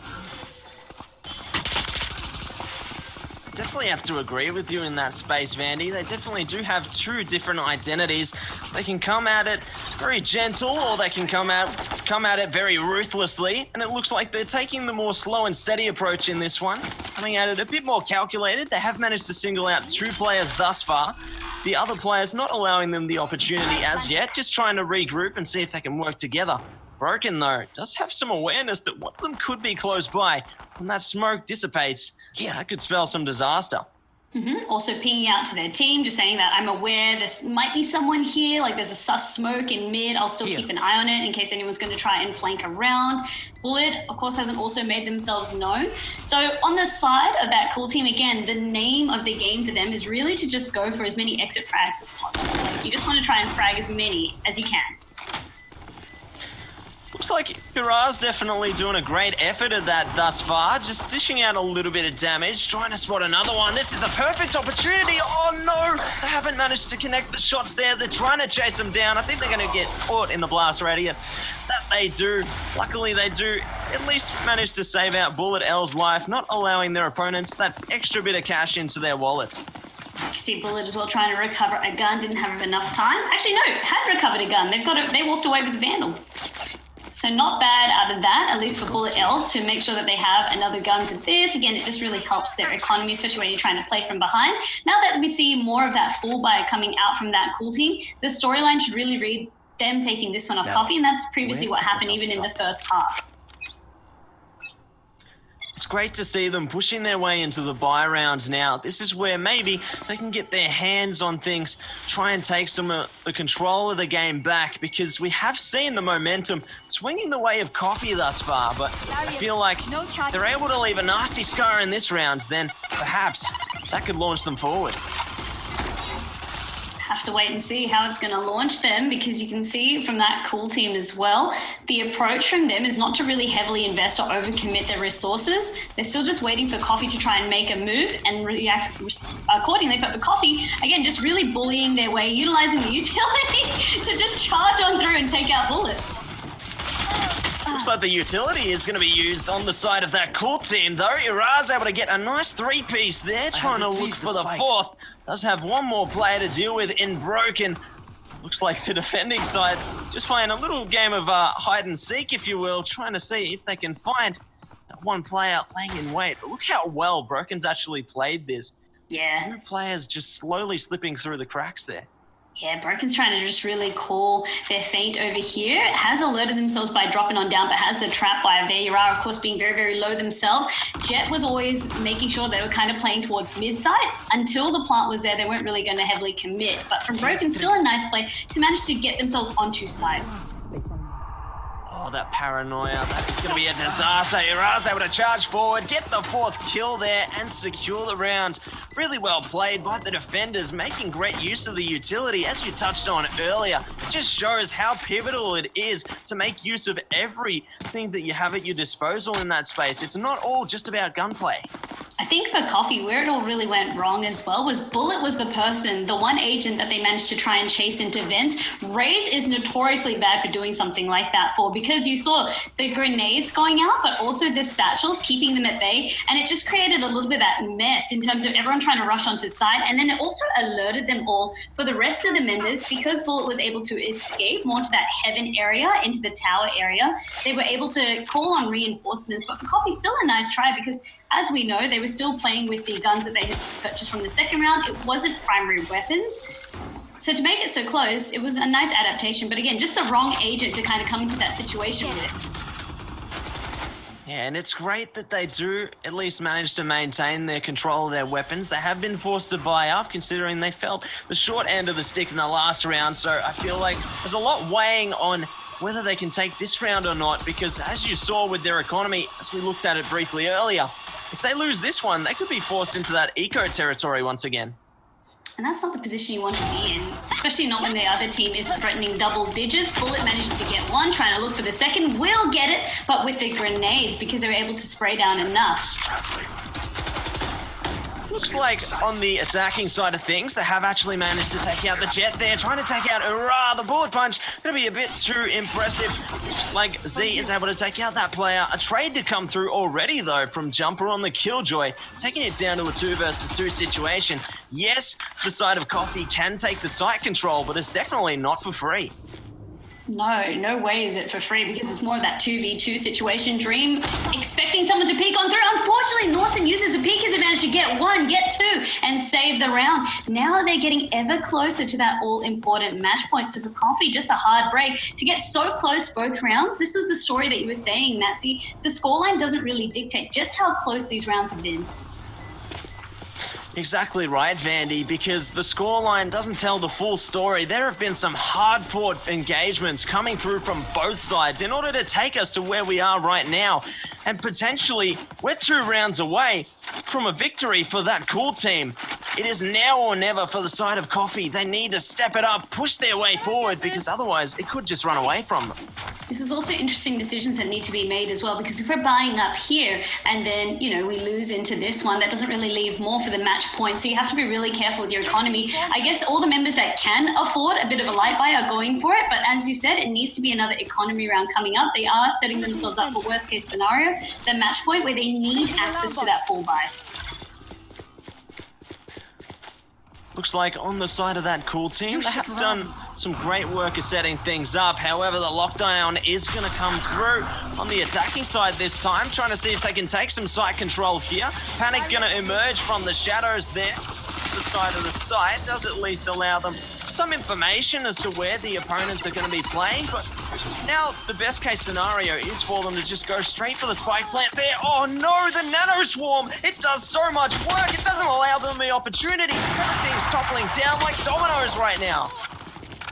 S4: definitely have to agree with you in that space, Vandy. They definitely do have two different identities. They can come at it very gentle, or they can come at it very ruthlessly. And it looks like they're taking the more slow and steady approach in this one, coming at it a bit more calculated. They have managed to single out 2 players thus far. The other players not allowing them the opportunity as yet, just trying to regroup and see if they can work together. Broken, though, does have some awareness that one of them could be close by. When that smoke dissipates, yeah, that could spell some disaster.
S3: Also pinging out to their team, just saying that I'm aware there might be someone here, like there's a sus smoke in mid. I'll still keep an eye on it in case anyone's going to try and flank around. Bullet, of course, hasn't also made themselves known. So on the side of that cool team, again, the name of the game for them is really to just go for as many exit frags as possible. You just want to try and frag as many as you can.
S4: Looks like Hurrah's definitely doing a great effort at that thus far, just dishing out a little bit of damage, trying to spot another one. This is the perfect opportunity. Oh no, they haven't managed to connect the shots there. They're trying to chase them down. I think they're going to get caught in the blast radius. That they do. Luckily, they do at least manage to save out Bullet L's life, not allowing their opponents that extra bit of cash into their wallets.
S3: You can see Bullet as well trying to recover a gun, didn't have enough time. Actually, no, had recovered a gun. They walked away with the Vandal. So not bad out of that, at least for Bullet L, to make sure that they have another gun for this. Again, it just really helps their economy, especially when you're trying to play from behind. Now that we see more of that full buy coming out from that cool team, the storyline should really read them taking this one off Coffee, and that's previously what happened even in the first half.
S4: It's great to see them pushing their way into the buy rounds now. This is where maybe they can get their hands on things, try and take some of the control of the game back, because we have seen the momentum swinging the way of Coffee thus far, but I feel like they're able to leave a nasty scar in this round, then perhaps that could launch them forward.
S3: Have to wait and see how it's going to launch them, because you can see from that cool team as well, the approach from them is not to really heavily invest or overcommit their resources. They're still just waiting for Coffee to try and make a move and react accordingly. But for Coffee, again, just really bullying their way, utilizing the utility to just charge on through and take out Bullet.
S4: Looks like the utility is going to be used on the side of that cool team, though. Ira's able to get a nice 3-piece there, trying to look for the 4th. Does have one more player to deal with in Broken. Looks like the defending side just playing a little game of hide and seek, if you will, trying to see if they can find that one player laying in wait. But look how well Broken's actually played this.
S3: Yeah.
S4: 2 players just slowly slipping through the cracks there.
S3: Yeah, Broken's trying to just really call their feint over here. Has alerted themselves by dropping on down, but has the trap by there. Yara, of course, being very, very low themselves. Jet was always making sure they were kind of playing towards mid-side. Until the plant was there, they weren't really going to heavily commit. But from Broken, still a nice play to manage to get themselves onto side.
S4: Oh, that paranoia. That is going to be a disaster. Yara's able to charge forward, get the 4th kill there, and secure the round. Really well played by the defenders, making great use of the utility, as you touched on earlier. It just shows how pivotal it is to make use of everything that you have at your disposal in that space. It's not all just about gunplay.
S3: I think for Coffee, where it all really went wrong as well was Bullet was the person, the one agent that they managed to try and chase into vents. Raze is notoriously bad for doing something like that because you saw the grenades going out, but also the satchels keeping them at bay. And it just created a little bit of that mess in terms of everyone trying to rush onto side. And then it also alerted them all for the rest of the members, because Bullet was able to escape more to that heaven area, into the tower area. They were able to call on reinforcements, but for Coffee, still a nice try, because as we know, they were still playing with the guns that they had purchased from the second round. It wasn't primary weapons. So to make it so close, it was a nice adaptation. But again, just the wrong agent to kind of come into that situation with.
S4: Yeah, and it's great that they do at least manage to maintain their control of their weapons. They have been forced to buy up, considering they felt the short end of the stick in the last round. So I feel like there's a lot weighing on whether they can take this round or not, because as you saw with their economy, as we looked at it briefly earlier, if they lose this one, they could be forced into that eco territory once again.
S3: And that's not the position you want to be in, especially not when the other team is threatening double digits. Bullet managed to get one, trying to look for the second. Will get it, but with the grenades, because they were able to spray down enough.
S4: Looks like on the attacking side of things, they have actually managed to take out the Jet there, trying to take out Hurrah. The bullet punch going to be a bit too impressive. Looks like Z is able to take out that player. A trade to come through already, though, from Jumper on the Killjoy, taking it down to a 2 versus 2 situation. Yes, the side of Coffee can take the site control, but it's definitely not for free.
S3: No way is it for free, because it's more of that 2v2 situation. Dream expecting someone to peek on through. Unfortunately, Norson uses the peek advantage to get 1, get 2, and save the round. Now they're getting ever closer to that all-important match point. So for Coffee, just a hard break to get so close both rounds. This was the story that you were saying, Matsy. The scoreline doesn't really dictate just how close these rounds have been.
S4: Exactly right, Vandy, because the scoreline doesn't tell the full story. There have been some hard-fought engagements coming through from both sides in order to take us to where we are right now. And potentially, we're 2 rounds away from a victory for that cool team. It is now or never for the side of Coffee. They need to step it up, push their way forward, because otherwise it could just run away from them.
S3: This is also interesting decisions that need to be made as well, because if we're buying up here and then, we lose into this one, that doesn't really leave more for the match point. So you have to be really careful with your economy. I guess all the members that can afford a bit of a light buy are going for it. But as you said, it needs to be another economy round coming up. They are setting themselves up for worst case scenario, the match point where they need access to that full buy.
S4: Looks like on the side of that cool team, they have done some great work of setting things up. However, the lockdown is going to come through on the attacking side this time, trying to see if they can take some site control here. Panic going to emerge from the shadows there. The side of the site does at least allow them some information as to where the opponents are going to be playing, but now the best case scenario is for them to just go straight for the spike plant there. Oh no, the nano swarm, it does so much work, it doesn't allow them the opportunity. Everything's toppling down like dominoes right now.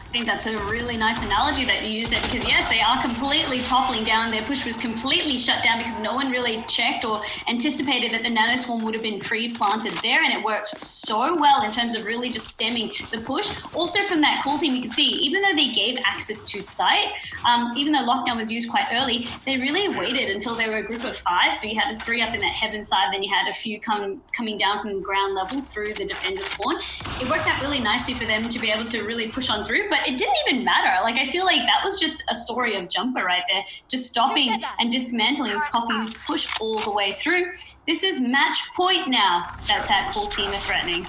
S3: I think that's a really nice analogy that you use there, because yes, they are completely toppling down. Their push was completely shut down because no one really checked or anticipated that the nano swarm would have been pre-planted there, and it worked so well in terms of really just stemming the push. Also from that cool team, you can see, even though they gave access to site, even though lockdown was used quite early, they really waited until they were a group of 5. So you had the 3 up in that heaven side, then you had a few coming down from the ground level through the defender spawn. It worked out really nicely for them to be able to really push on through, but it didn't even matter. Like, I feel like that was just a story of Jumper right there, just stopping and dismantling this Coffee's push all the way through. This is match point now that cool team are threatening.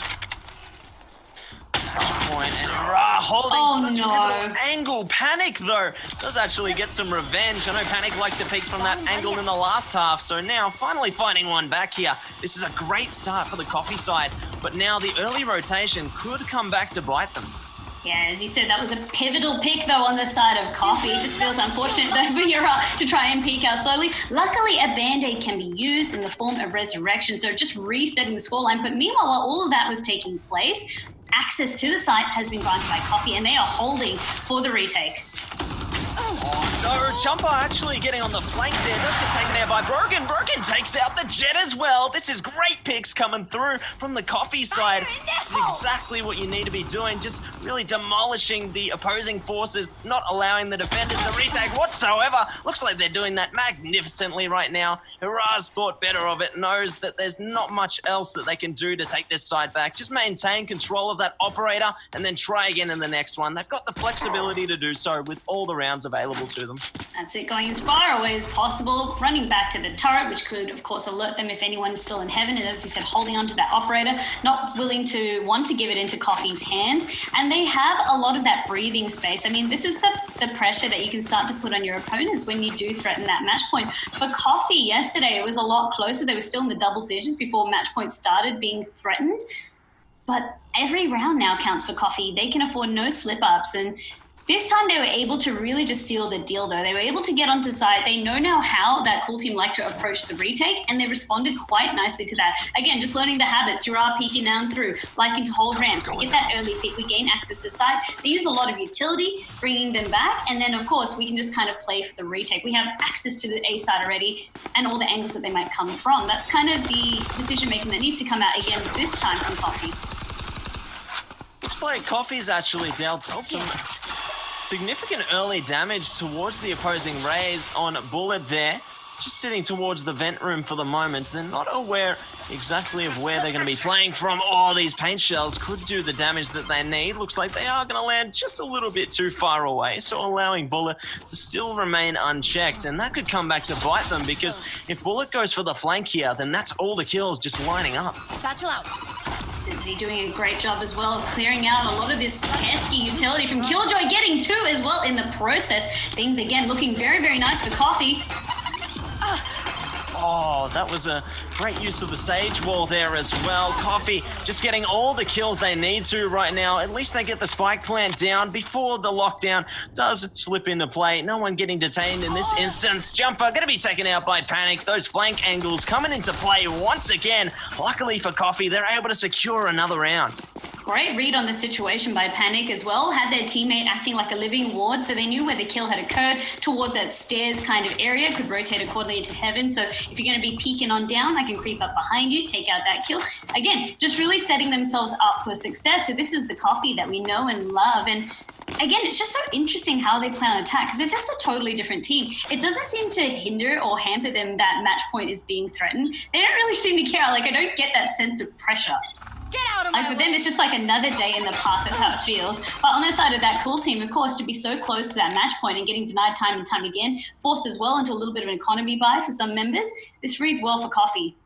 S4: Point, and holding such a pivotal angle. Panic, though, does actually get some revenge. I know Panic liked to peek from that angle in the last half, so now finally finding one back here. This is a great start for the Coffee side, but now the early rotation could come back to bite them.
S3: Yeah, as you said, that was a pivotal pick, though, on the side of Coffee. It just feels unfortunate, though, for Hurrah to try and peek out slowly. Luckily, a Band-Aid can be used in the form of Resurrection, so just resetting the scoreline. But meanwhile, while all of that was taking place, access to the site has been granted by Coffee, and they are holding for the retake.
S4: Oh no, Jumper actually getting on the flank there, does get taken out by Broken. Broken takes out the Jet as well. This is great picks coming through from the Coffee side. This is exactly what you need to be doing, just really demolishing the opposing forces, not allowing the defenders to retake whatsoever. Looks like they're doing that magnificently right now. Hurrah's thought better of it, knows that there's not much else that they can do to take this side back. Just maintain control of that operator and then try again in the next one. They've got the flexibility to do so with all the rounds available to them.
S3: That's it, going as far away as possible, running back to the turret, which could, of course, alert them if anyone's still in heaven, and as you said, holding on to that operator, not willing to want to give it into Coffee's hands, and they have a lot of that breathing space. I mean, this is the pressure that you can start to put on your opponents when you do threaten that match point. For Coffee yesterday, it was a lot closer. They were still in the double digits before match point started being threatened, but every round now counts for Coffee. They can afford no slip-ups, and this time they were able to really just seal the deal, though. They were able to get onto site. They know now how that cool team like to approach the retake, and they responded quite nicely to that. Again, just learning the habits. You are peeking down through, liking to hold ramps. We get that early peek. We gain access to site. They use a lot of utility, bringing them back, and then, of course, we can just kind of play for the retake. We have access to the A side already and all the angles that they might come from. That's kind of the decision-making that needs to come out again this time from Coffee.
S4: Looks like Coffee's actually dealt some significant early damage towards the opposing Rays on Bullet there. just sitting towards the vent room for the moment. They're not aware exactly of where they're going to be playing from. Oh, these paint shells could do the damage that they need. Looks like they are going to land just a little bit too far away, so allowing Bullet to still remain unchecked. And that could come back to bite them, because if Bullet goes for the flank here, then that's all the kills just lining up.
S2: Satchel out.
S3: Cincy doing a great job as well of clearing out a lot of this pesky utility from Killjoy, getting two as well in the process. Things again looking very, very nice for Coffee.
S4: Oh, that was a great use of the Sage Wall there as well. Coffee just getting all the kills they need to right now. At least they get the spike plant down before the lockdown does slip into play. No one getting detained in this instance. Jumper going to be taken out by Panic. Those flank angles coming into play once again. Luckily for Coffee, they're able to secure another round.
S3: Great read on the situation by Panic as well. Had their teammate acting like a living ward, so they knew where the kill had occurred towards that stairs kind of area, could rotate accordingly into heaven. So if you're going to be peeking on down, I can creep up behind you, take out that kill. Again, just really setting themselves up for success. So this is the Coffee that we know and love. And again, it's just so interesting how they play on attack, because they're just a totally different team. It doesn't seem to hinder or hamper them that match point is being threatened. They don't really seem to care. Like, I don't get that sense of pressure.
S2: Get out of my
S3: Like, for
S2: way.
S3: them, it's just like another day in the park. That's how it feels. But on the side of that cool team, of course, to be so close to that match point and getting denied time and time again, forced as well into a little bit of an economy buy for some members, this reads well for Coffee.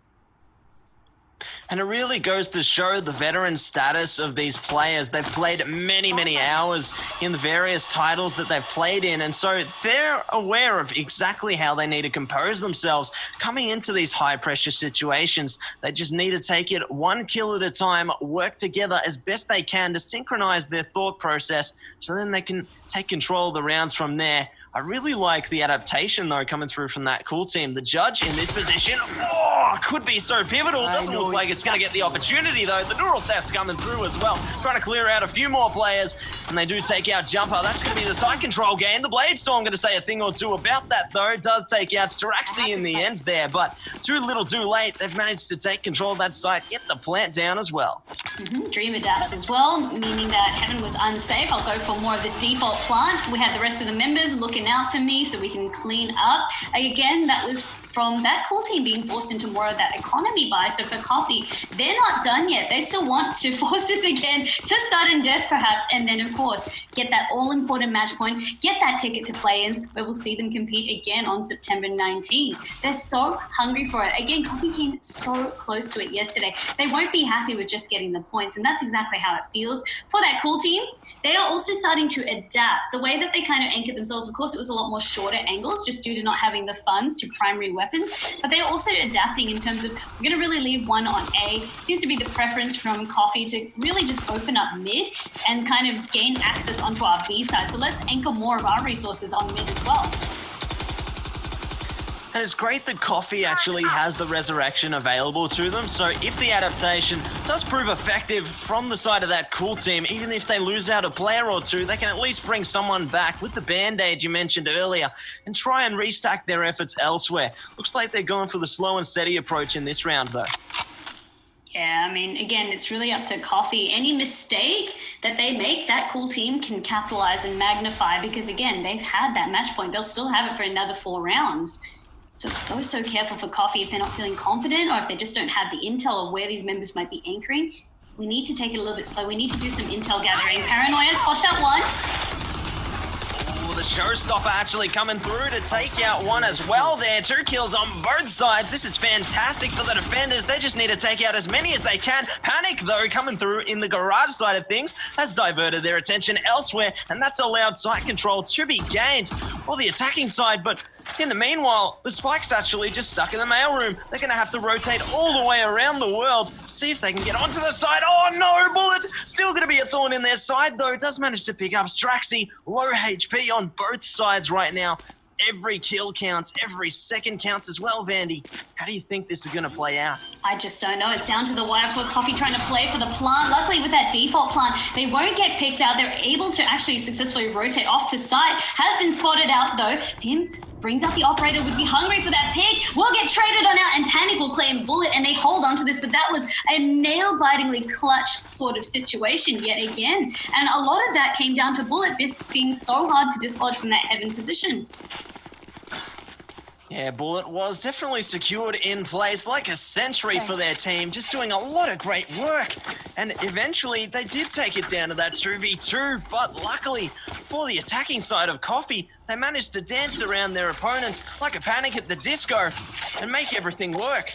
S4: And it really goes to show the veteran status of these players. They've played many, many hours in the various titles that they've played in. And so they're aware of exactly how they need to compose themselves coming into these high-pressure situations. They just need to take it one kill at a time, work together as best they can to synchronize their thought process, so then they can take control of the rounds from there. I really like the adaptation, though, coming through from that cool team. The judge in this position, could be so pivotal. Doesn't look like it's going to get the opportunity, though. The neural theft coming through as well. Trying to clear out a few more players, and they do take out Jumper. That's going to be the side control game. The Blade Storm going to say a thing or two about that, though. Does take out Staraxi in the end there, but too little too late. They've managed to take control of that site, get the plant down as well.
S3: Dream adapts as well, meaning that Heaven was unsafe. I'll go for more of this default plant. We had the rest of the members looking out for me so we can clean up. Again, that was from that cool team being forced into more of that economy buy. So for Coffee, they're not done yet. They still want to force this again to sudden death perhaps, and then of course get that all-important match point, get that ticket to play-ins where we'll see them compete again on September 19th. They're so hungry for it. Again, Coffee came so close to it yesterday. They won't be happy with just getting the points, and that's exactly how it feels. For that cool team, they are also starting to adapt. The way that they kind of anchored themselves, of course, it was a lot more shorter angles just due to not having the funds to primary weapons, but they're also adapting in terms of, we're going to really leave one on A. Seems to be the preference from Coffee to really just open up mid and kind of gain access onto our B side. So let's anchor more of our resources on mid as well.
S4: And it's great that Coffee actually has the resurrection available to them. So if the adaptation does prove effective from the side of that cool team, even if they lose out a player or two, they can at least bring someone back with the band-aid you mentioned earlier and try and restack their efforts elsewhere. Looks like they're going for the slow and steady approach in this round, though.
S3: Yeah, I mean, again, it's really up to Coffee. Any mistake that they make, that cool team can capitalize and magnify, because again, they've had that match point. They'll still have it for another 4 rounds. So it's so careful for Coffee if they're not feeling confident or if they just don't have the intel of where these members might be anchoring. We need to take it a little bit slow. We need to do some intel gathering. Paranoia, squash out one.
S4: Oh, the showstopper actually coming through to take out one as well there. 2 kills on both sides. This is fantastic for the defenders. They just need to take out as many as they can. Panic, though, coming through in the garage side of things has diverted their attention elsewhere, and that's allowed site control to be gained for the attacking side. But in the meanwhile, the Spike's actually just stuck in the mailroom. They're going to have to rotate all the way around the world, see if they can get onto the side. Oh no, Bullet! Still going to be a thorn in their side, though. Does manage to pick up Straxy. Low HP on both sides right now. Every kill counts, every second counts as well, Vandy. How do you think this is going to play out?
S3: I just don't know. It's down to the wire for Coffee trying to play for the plant. Luckily, with that default plant, they won't get picked out. They're able to actually successfully rotate off to site. Has been spotted out, though. Him brings out the operator, would be hungry for that pick. Will get traded on out, and Panic will claim Bullet, and they hold on to this. But that was a nail-bitingly clutch sort of situation yet again. And a lot of that came down to Bullet just being so hard to dislodge from that heaven position.
S4: Yeah, Bullet was definitely secured in place like a sentry for their team, just doing a lot of great work. And eventually they did take it down to that 2v2, but luckily for the attacking side of Coffee, they managed to dance around their opponents like a Panic at the Disco and make everything work.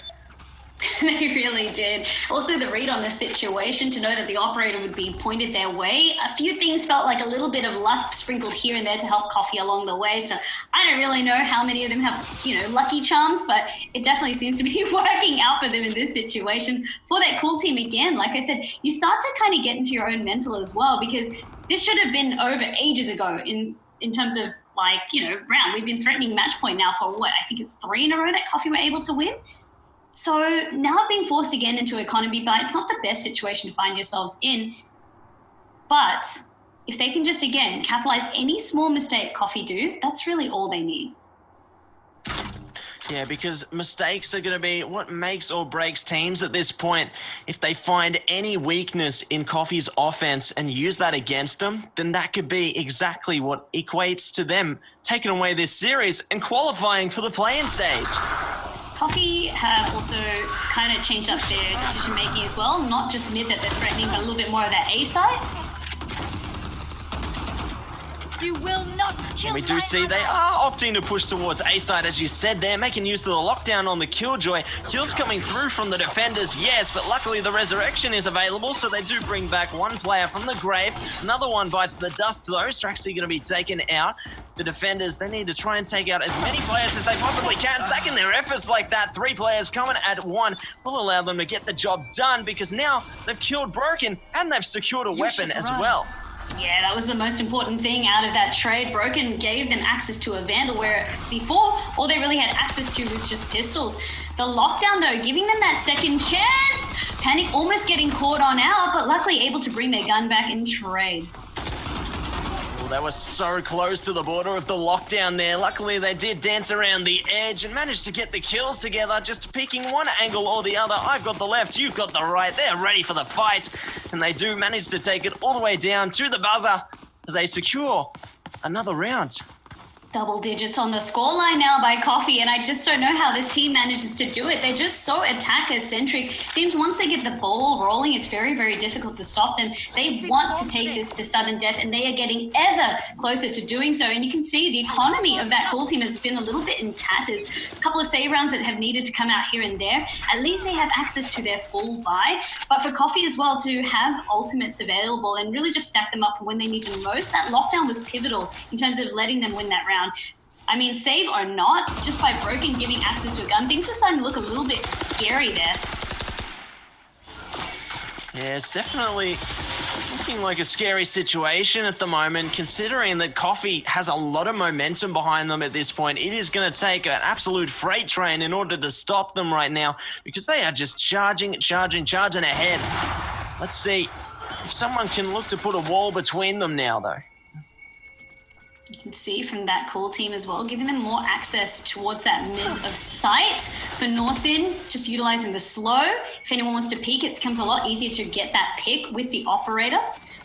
S3: They really did. Also, the read on the situation to know that the operator would be pointed their way. A few things felt like a little bit of luck sprinkled here and there to help Coffee along the way. So I don't really know how many of them have, lucky charms, but it definitely seems to be working out for them in this situation. For that cool team, again, like I said, you start to kind of get into your own mental as well, because this should have been over ages ago in terms of round. We've been threatening match point now for what? I think it's 3 in a row that Coffee were able to win. So now being forced again into economy buy, it's not the best situation to find yourselves in. But if they can just, again, capitalize any small mistake Coffee do, that's really all they need.
S4: Yeah, because mistakes are going to be what makes or breaks teams at this point. If they find any weakness in Coffee's offense and use that against them, then that could be exactly what equates to them taking away this series and qualifying for the play-in stage.
S3: Coffee have also kind of changed up their decision making as well. Not just mid that they're threatening, but a little bit more of that A side.
S2: You will not kill
S4: We do see they are opting to push towards A side, as you said there, making use of the lockdown on the Killjoy. Kills coming through from the defenders, yes, but luckily the resurrection is available, so they do bring back one player from the grave. Another one bites the dust though. Straxy going to be taken out. The defenders, they need to try and take out as many players as they possibly can. Stacking their efforts like that, 3 players coming at 1 will allow them to get the job done, because now they've killed Broken and they've secured a weapon as well.
S3: Yeah, that was the most important thing out of that trade. Broken gave them access to a Vandal, where before all they really had access to was just pistols. The lockdown though, giving them that second chance. Panic almost getting caught on out, but luckily able to bring their gun back in trade.
S4: Well, they were so close to the border of the lockdown there. Luckily, they did dance around the edge and managed to get the kills together, just peeking one angle or the other. I've got the left, you've got the right. They're ready for the fight. And they do manage to take it all the way down to the buzzer as they secure another round.
S3: Double digits on the scoreline now by Coffee, and I just don't know how this team manages to do it. They're just so attacker-centric. Seems once they get the ball rolling, it's very, very difficult to stop them. They want to take this to sudden death, and they are getting ever closer to doing so. And you can see the economy of that cool team has been a little bit in tatters. A couple of save rounds that have needed to come out here and there. At least they have access to their full buy. But for Coffee as well to have ultimates available and really just stack them up for when they need them most, that lockdown was pivotal in terms of letting them win that round. I mean, save or not, just by Broken giving access to a gun, things are starting to look a little bit scary there.
S4: Yeah, it's definitely looking like a scary situation at the moment, considering that Coffee has a lot of momentum behind them at this point. It is going to take an absolute freight train in order to stop them right now, because they are just charging ahead. Let's see if someone can look to put a wall between them now, though.
S3: You can see from that cool team as well, giving them more access towards that mid of sight. For Norsin, just utilizing the slow. If anyone wants to peek, it becomes a lot easier to get that pick with the operator.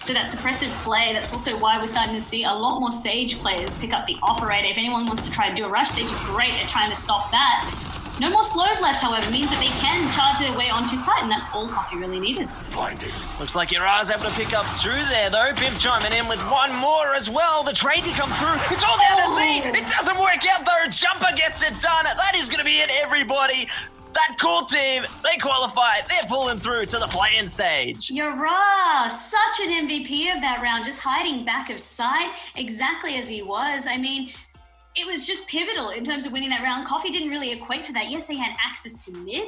S3: So that suppressive play, that's also why we're starting to see a lot more Sage players pick up the operator. If anyone wants to try and do a rush, Sage is great at trying to stop that. No more slows left, however, means that they can charge their way onto site, and that's all Coffee really needed.
S1: Blinding.
S4: Looks like Ira's able to pick up through there, though. Bimp chiming in with one more as well. The trade to come through. It's all down to Z. It doesn't work out, though. Jumper gets it done. That is going to be it, everybody. That cool team, they qualify. They're pulling through to the play-in stage.
S3: Yara, such an MVP of that round, just hiding back of sight exactly as he was. I mean, it was just pivotal in terms of winning that round. Coffee didn't really equate to that. Yes, they had access to mid,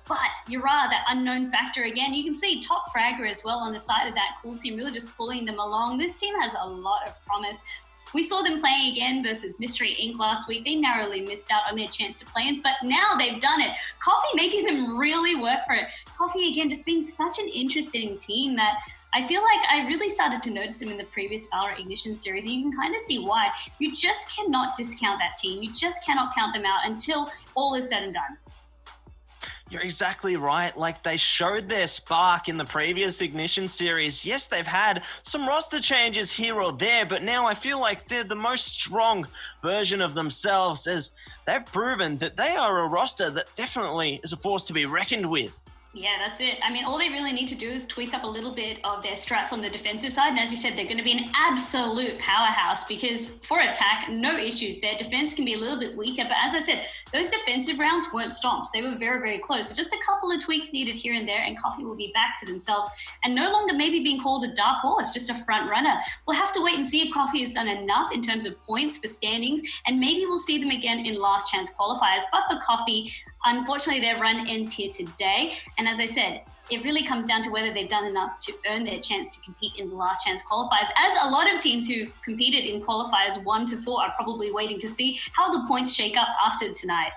S3: but Yara, that unknown factor again. You can see top fragger as well on the side of that cool team, really just pulling them along. This team has a lot of promise. We saw them playing again versus Mystery Inc. last week. They narrowly missed out on their chance to play-ins, but now they've done it. Coffee making them really work for it. Coffee, again, just being such an interesting team that I feel like I really started to notice them in the previous Valour Ignition series, and you can kind of see why. You just cannot discount that team. You just cannot count them out until all is said and done.
S4: You're exactly right. Like, they showed their spark in the previous Ignition series. Yes, they've had some roster changes here or there, but now I feel like they're the most strong version of themselves, as they've proven that they are a roster that definitely is a force to be reckoned with.
S3: Yeah, that's it. I mean, all they really need to do is tweak up a little bit of their strats on the defensive side. And as you said, they're going to be an absolute powerhouse because for attack, no issues. Their defense can be a little bit weaker. But as I said, those defensive rounds weren't stomps. They were very, very close. So just a couple of tweaks needed here and there, and Coffee will be back to themselves and no longer maybe being called a dark horse, just a front runner. We'll have to wait and see if Coffee has done enough in terms of points for standings, and maybe we'll see them again in last chance qualifiers. But for Coffee, unfortunately, their run ends here today. And as I said, it really comes down to whether they've done enough to earn their chance to compete in the last chance qualifiers, as a lot of teams who competed in qualifiers 1 to 4 are probably waiting to see how the points shake up after tonight.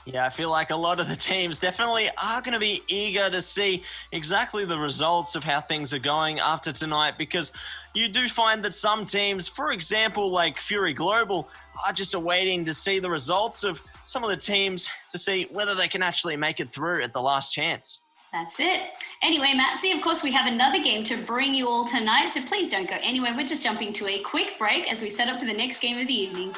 S4: Yeah, I feel like a lot of the teams definitely are going to be eager to see exactly the results of how things are going after tonight, because you do find that some teams, for example, like Fury Global, are just awaiting to see the results of some of the teams to see whether they can actually make it through at the last chance.
S3: That's it. Anyway, Matsy, of course, we have another game to bring you all tonight, so please don't go anywhere. We're just jumping to a quick break as we set up for the next game of the evening.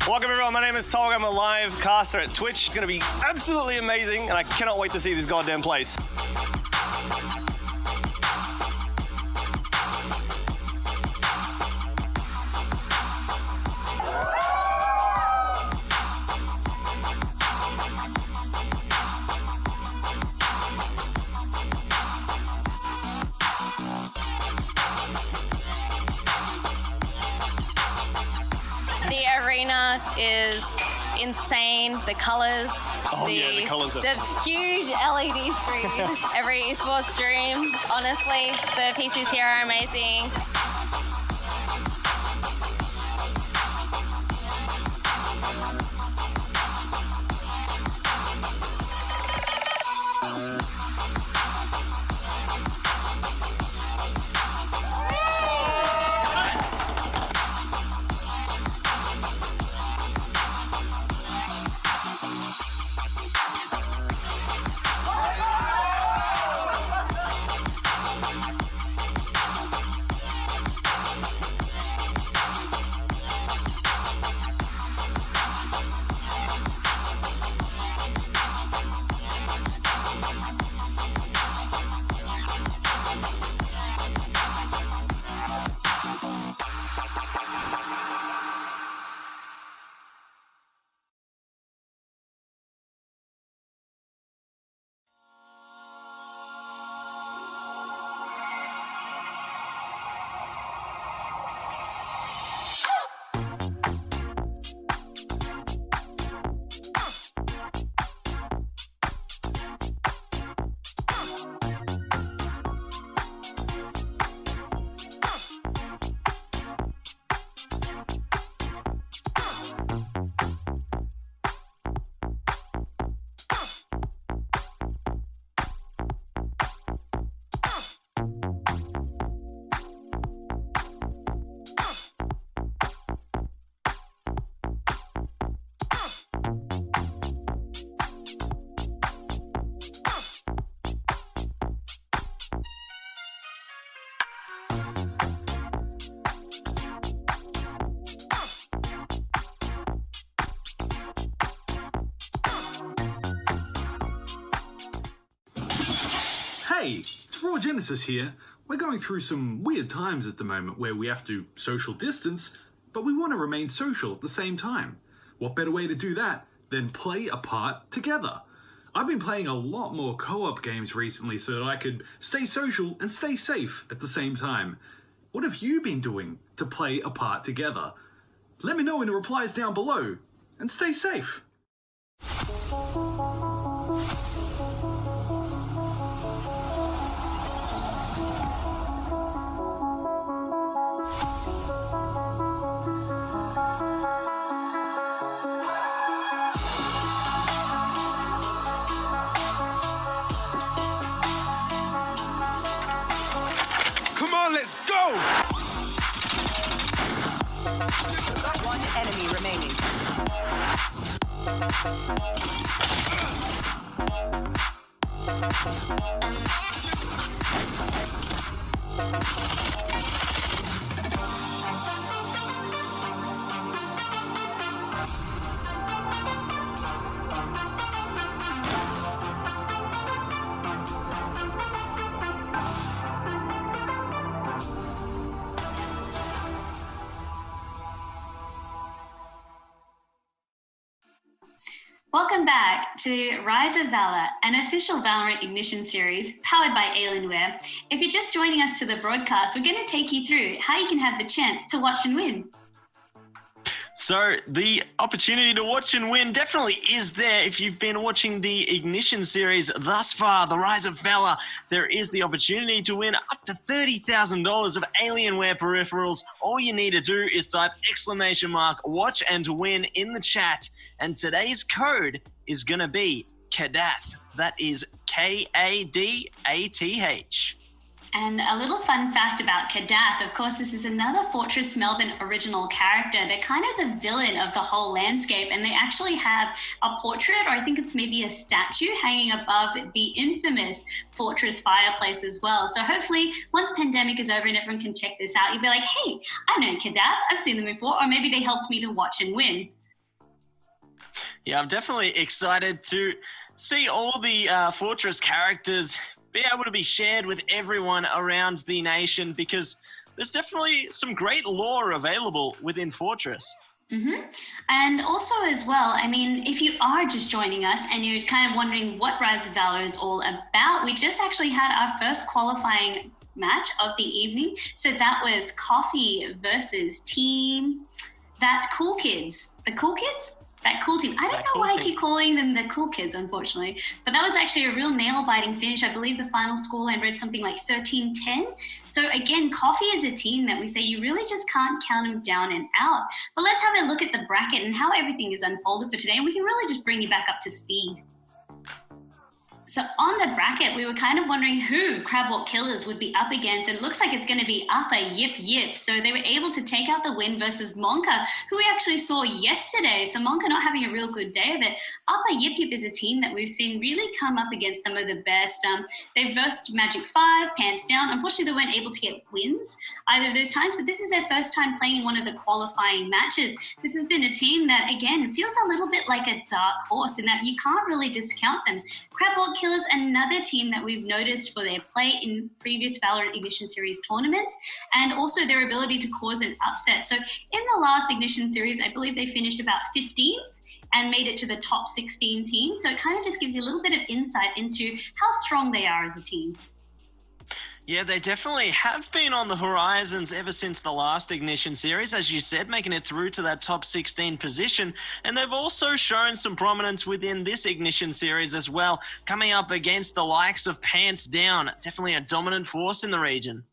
S5: Welcome everyone, my name is Tog. I'm a live caster at Twitch. It's going to be absolutely amazing and I cannot wait to see this goddamn place.
S6: The arena is insane. The colors,
S5: the colours are
S6: the huge LED screen. Every esports stream, honestly, the PCs here are amazing.
S7: Hey, it's Raw Genesis here. We're going through some weird times at the moment where we have to social distance, but we want to remain social at the same time. What better way to do that than play a part together? I've been playing a lot more co-op games recently so that I could stay social and stay safe at the same time. What have you been doing to play a part together? Let me know in the replies down below, and stay safe.
S1: players, go!
S8: One enemy remaining.
S3: Welcome back to Rise of Valor, an official Valorant Ignition series powered by Alienware. If you're just joining us to the broadcast, we're going to take you through how you can have the chance to watch and win.
S4: So the opportunity to watch and win definitely is there. If you've been watching the Ignition series thus far, the Rise of Valor, there is the opportunity to win up to $30,000 of Alienware peripherals. All you need to do is type !watch and win in the chat. And today's code is going to be KADATH. That is KADATH.
S3: And a little fun fact about Kadath, of course, this is another Fortress Melbourne original character. They're kind of the villain of the whole landscape, and they actually have a portrait, or I think it's maybe a statue, hanging above the infamous Fortress fireplace as well. So hopefully, once pandemic is over and everyone can check this out, you'll be like, hey, I know Kadath, I've seen them before, or maybe they helped me to watch and win.
S4: Yeah, I'm definitely excited to see all the Fortress characters be able to be shared with everyone around the nation, because there's definitely some great lore available within Fortress.
S3: Mm-hmm. And also as well, I mean, if you are just joining us and you're kind of wondering what Rise of Valor is all about, we just actually had our first qualifying match of the evening. So that was Coffee versus Team That Cool Kids. The Cool Kids? That cool team. I don't know why I keep calling them the cool kids, unfortunately. But that was actually a real nail-biting finish. I believe the final score line read something like 13-10. So again, Coffee is a team that we say you really just can't count them down and out. But let's have a look at the bracket and how everything is unfolded for today. And we can really just bring you back up to speed. So on the bracket, we were kind of wondering who Crabwalk Killers would be up against, and it looks like it's going to be Upper Yip Yip. So they were able to take out the win versus Monka, who we actually saw yesterday. So Monka not having a real good day of it. Upper Yip Yip is a team that we've seen really come up against some of the best. They versed Magic 5, Pants Down. Unfortunately, they weren't able to get wins either of those times, but this is their first time playing in one of the qualifying matches. This has been a team that, again, feels a little bit like a dark horse in that you can't really discount them. Crabwalk Killers, another team that we've noticed for their play in previous Valorant Ignition Series tournaments, and also their ability to cause an upset. So in the last Ignition Series, I believe they finished about 15th and made it to the top 16 teams. So it kind of just gives you a little bit of insight into how strong they are as a team.
S4: Yeah, they definitely have been on the horizons ever since the last Ignition series, as you said, making it through to that top 16 position. And they've also shown some prominence within this Ignition series as well, coming up against the likes of Pants Down, definitely a dominant force in the region.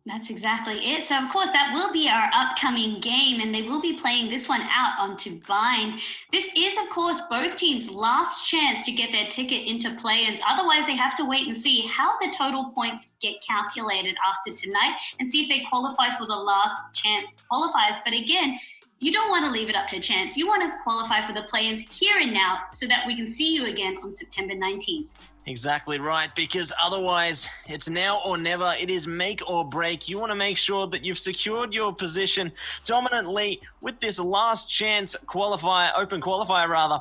S3: That's exactly it. So, of course, that will be our upcoming game, and they will be playing this one out onto Bind. This is, of course, both teams' last chance to get their ticket into play-ins. Otherwise, they have to wait and see how the total points get calculated after tonight and see if they qualify for the last chance qualifiers. But again, you don't want to leave it up to chance. You want to qualify for the play-ins here and now so that we can see you again on September 19th.
S4: Exactly right, because otherwise it's now or never. It is make or break. You want to make sure that you've secured your position dominantly with this last chance qualifier, open qualifier rather.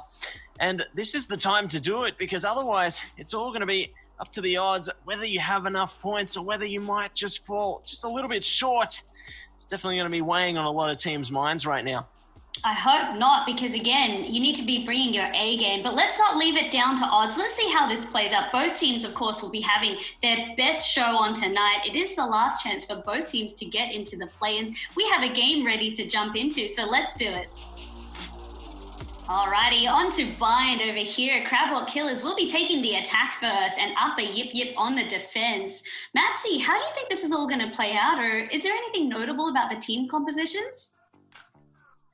S4: And this is the time to do it, because otherwise it's all going to be up to the odds whether you have enough points or whether you might just fall just a little bit short. It's definitely going to be weighing on a lot of teams' minds right now.
S3: I hope not, because again, you need to be bringing your A game. But let's not leave it down to odds. Let's see how this plays out. Both teams, of course, will be having their best show on tonight. It is the last chance for both teams to get into the play-ins. We have a game ready to jump into, so let's do it. Alrighty, on to Bind over here. Crabwalk Killers will be taking the attack first and Upper Yip Yip on the defense. Matsy, how do you think this is all going to play out, or is there anything notable about the team compositions?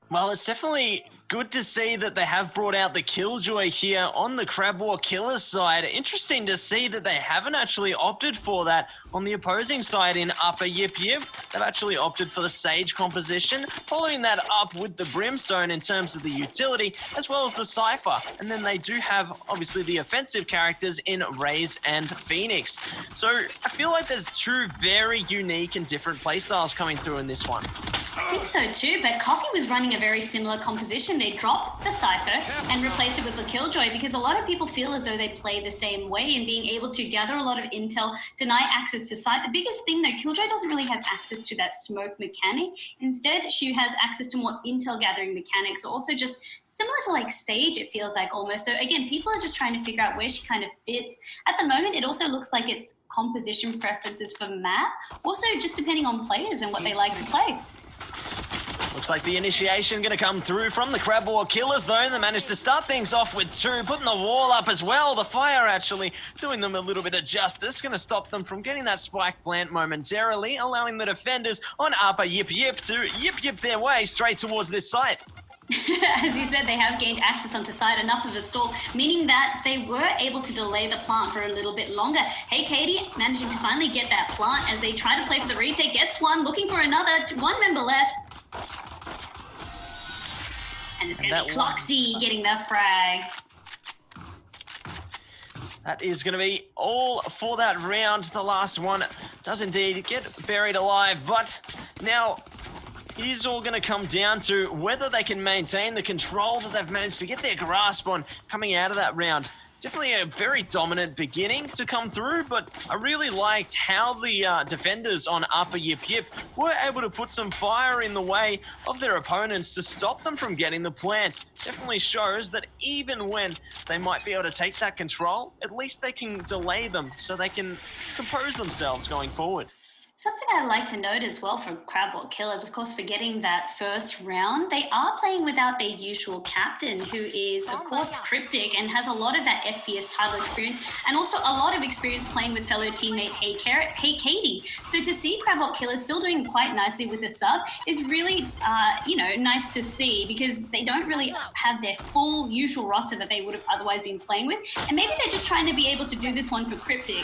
S4: Well, it's definitely good to see that they have brought out the Killjoy here on the Crab War Killers side. Interesting to see that they haven't actually opted for that on the opposing side in Upper Yip Yip. They've actually opted for the Sage composition, following that up with the Brimstone in terms of the utility, as well as the Cypher. And then they do have, obviously, the offensive characters in Raze and Phoenix. So I feel like there's two very unique and different playstyles coming through in this one.
S3: I think so too, but Coffee was running a very similar composition. They dropped the Cypher and replaced it with the Killjoy because a lot of people feel as though they play the same way, and being able to gather a lot of intel, deny access to sight. The biggest thing though, Killjoy doesn't really have access to that smoke mechanic. Instead, she has access to more intel gathering mechanics, also just similar to like Sage, it feels like almost. So again, people are just trying to figure out where she kind of fits. At the moment, it also looks like it's composition preferences for map, also just depending on players and what they like to play.
S4: Looks like the initiation going to come through from the Crab War Killers, though. They managed to start things off with two, putting the wall up as well. The fire actually doing them a little bit of justice, going to stop them from getting that spike plant momentarily, allowing the defenders on Upper Yip Yip to yip their way straight towards this site.
S3: As you said, they have gained access onto site, enough of a stall, meaning that they were able to delay the plant for a little bit longer. Hey, Katie, managing to finally get that plant as they try to play for the retake, gets one, looking for another, one member left. And it's going to be Cloxy getting the frag.
S4: That is going to be all for that round. The last one does indeed get buried alive, but now it is all going to come down to whether they can maintain the control that they've managed to get their grasp on coming out of that round. Definitely a very dominant beginning to come through, but I really liked how the defenders on Upper Yip Yip were able to put some fire in the way of their opponents to stop them from getting the plant. Definitely shows that even when they might be able to take that control, at least they can delay them so they can compose themselves going forward.
S3: Something I'd like to note as well for Crab War Killers, of course, for getting that first round, they are playing without their usual captain, who is, of course, Cryptic and has a lot of that FPS title experience and also a lot of experience playing with fellow teammate Hey Katie. So to see Crab War Killers still doing quite nicely with the sub is really, nice to see, because they don't really have their full usual roster that they would have otherwise been playing with. And maybe they're just trying to be able to do this one for Cryptic.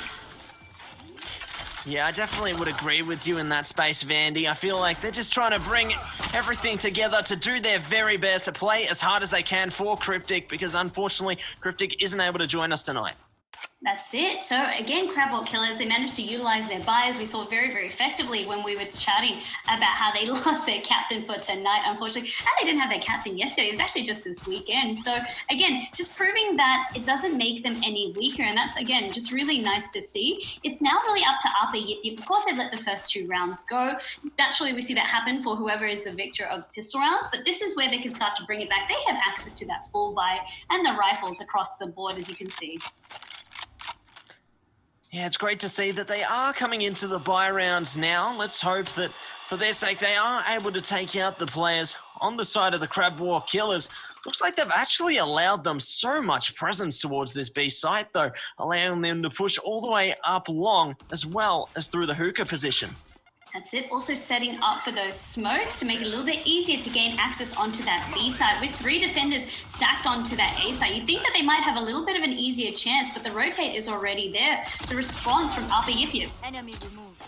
S4: Yeah, I definitely would agree with you in that space, Vandy. I feel like they're just trying to bring everything together to do their very best, to play as hard as they can for Cryptic, because unfortunately, Cryptic isn't able to join us tonight.
S3: That's it. So again, Crab War Killers, they managed to utilize their buys. We saw very, very effectively when we were chatting about how they lost their captain for tonight, unfortunately. And they didn't have their captain yesterday. It was actually just this weekend. So again, just proving that it doesn't make them any weaker. And that's, again, just really nice to see. It's now really up to Upper Yip Yip. Of course, they've let the first two rounds go. Naturally, we see that happen for whoever is the victor of pistol rounds. But this is where they can start to bring it back. They have access to that full buy and the rifles across the board, as you can see.
S4: Yeah, it's great to see that they are coming into the bye rounds now. Let's hope that for their sake they are able to take out the players on the side of the Crab War Killers. Looks like they've actually allowed them so much presence towards this B site though, allowing them to push all the way up long as well as through the hookah position.
S3: That's it. Also setting up for those smokes to make it a little bit easier to gain access onto that B side. With three defenders stacked onto that A side, you'd think that they might have a little bit of an easier chance, but the rotate is already there. The response from Upper Yip Yip.
S2: Enemy removed.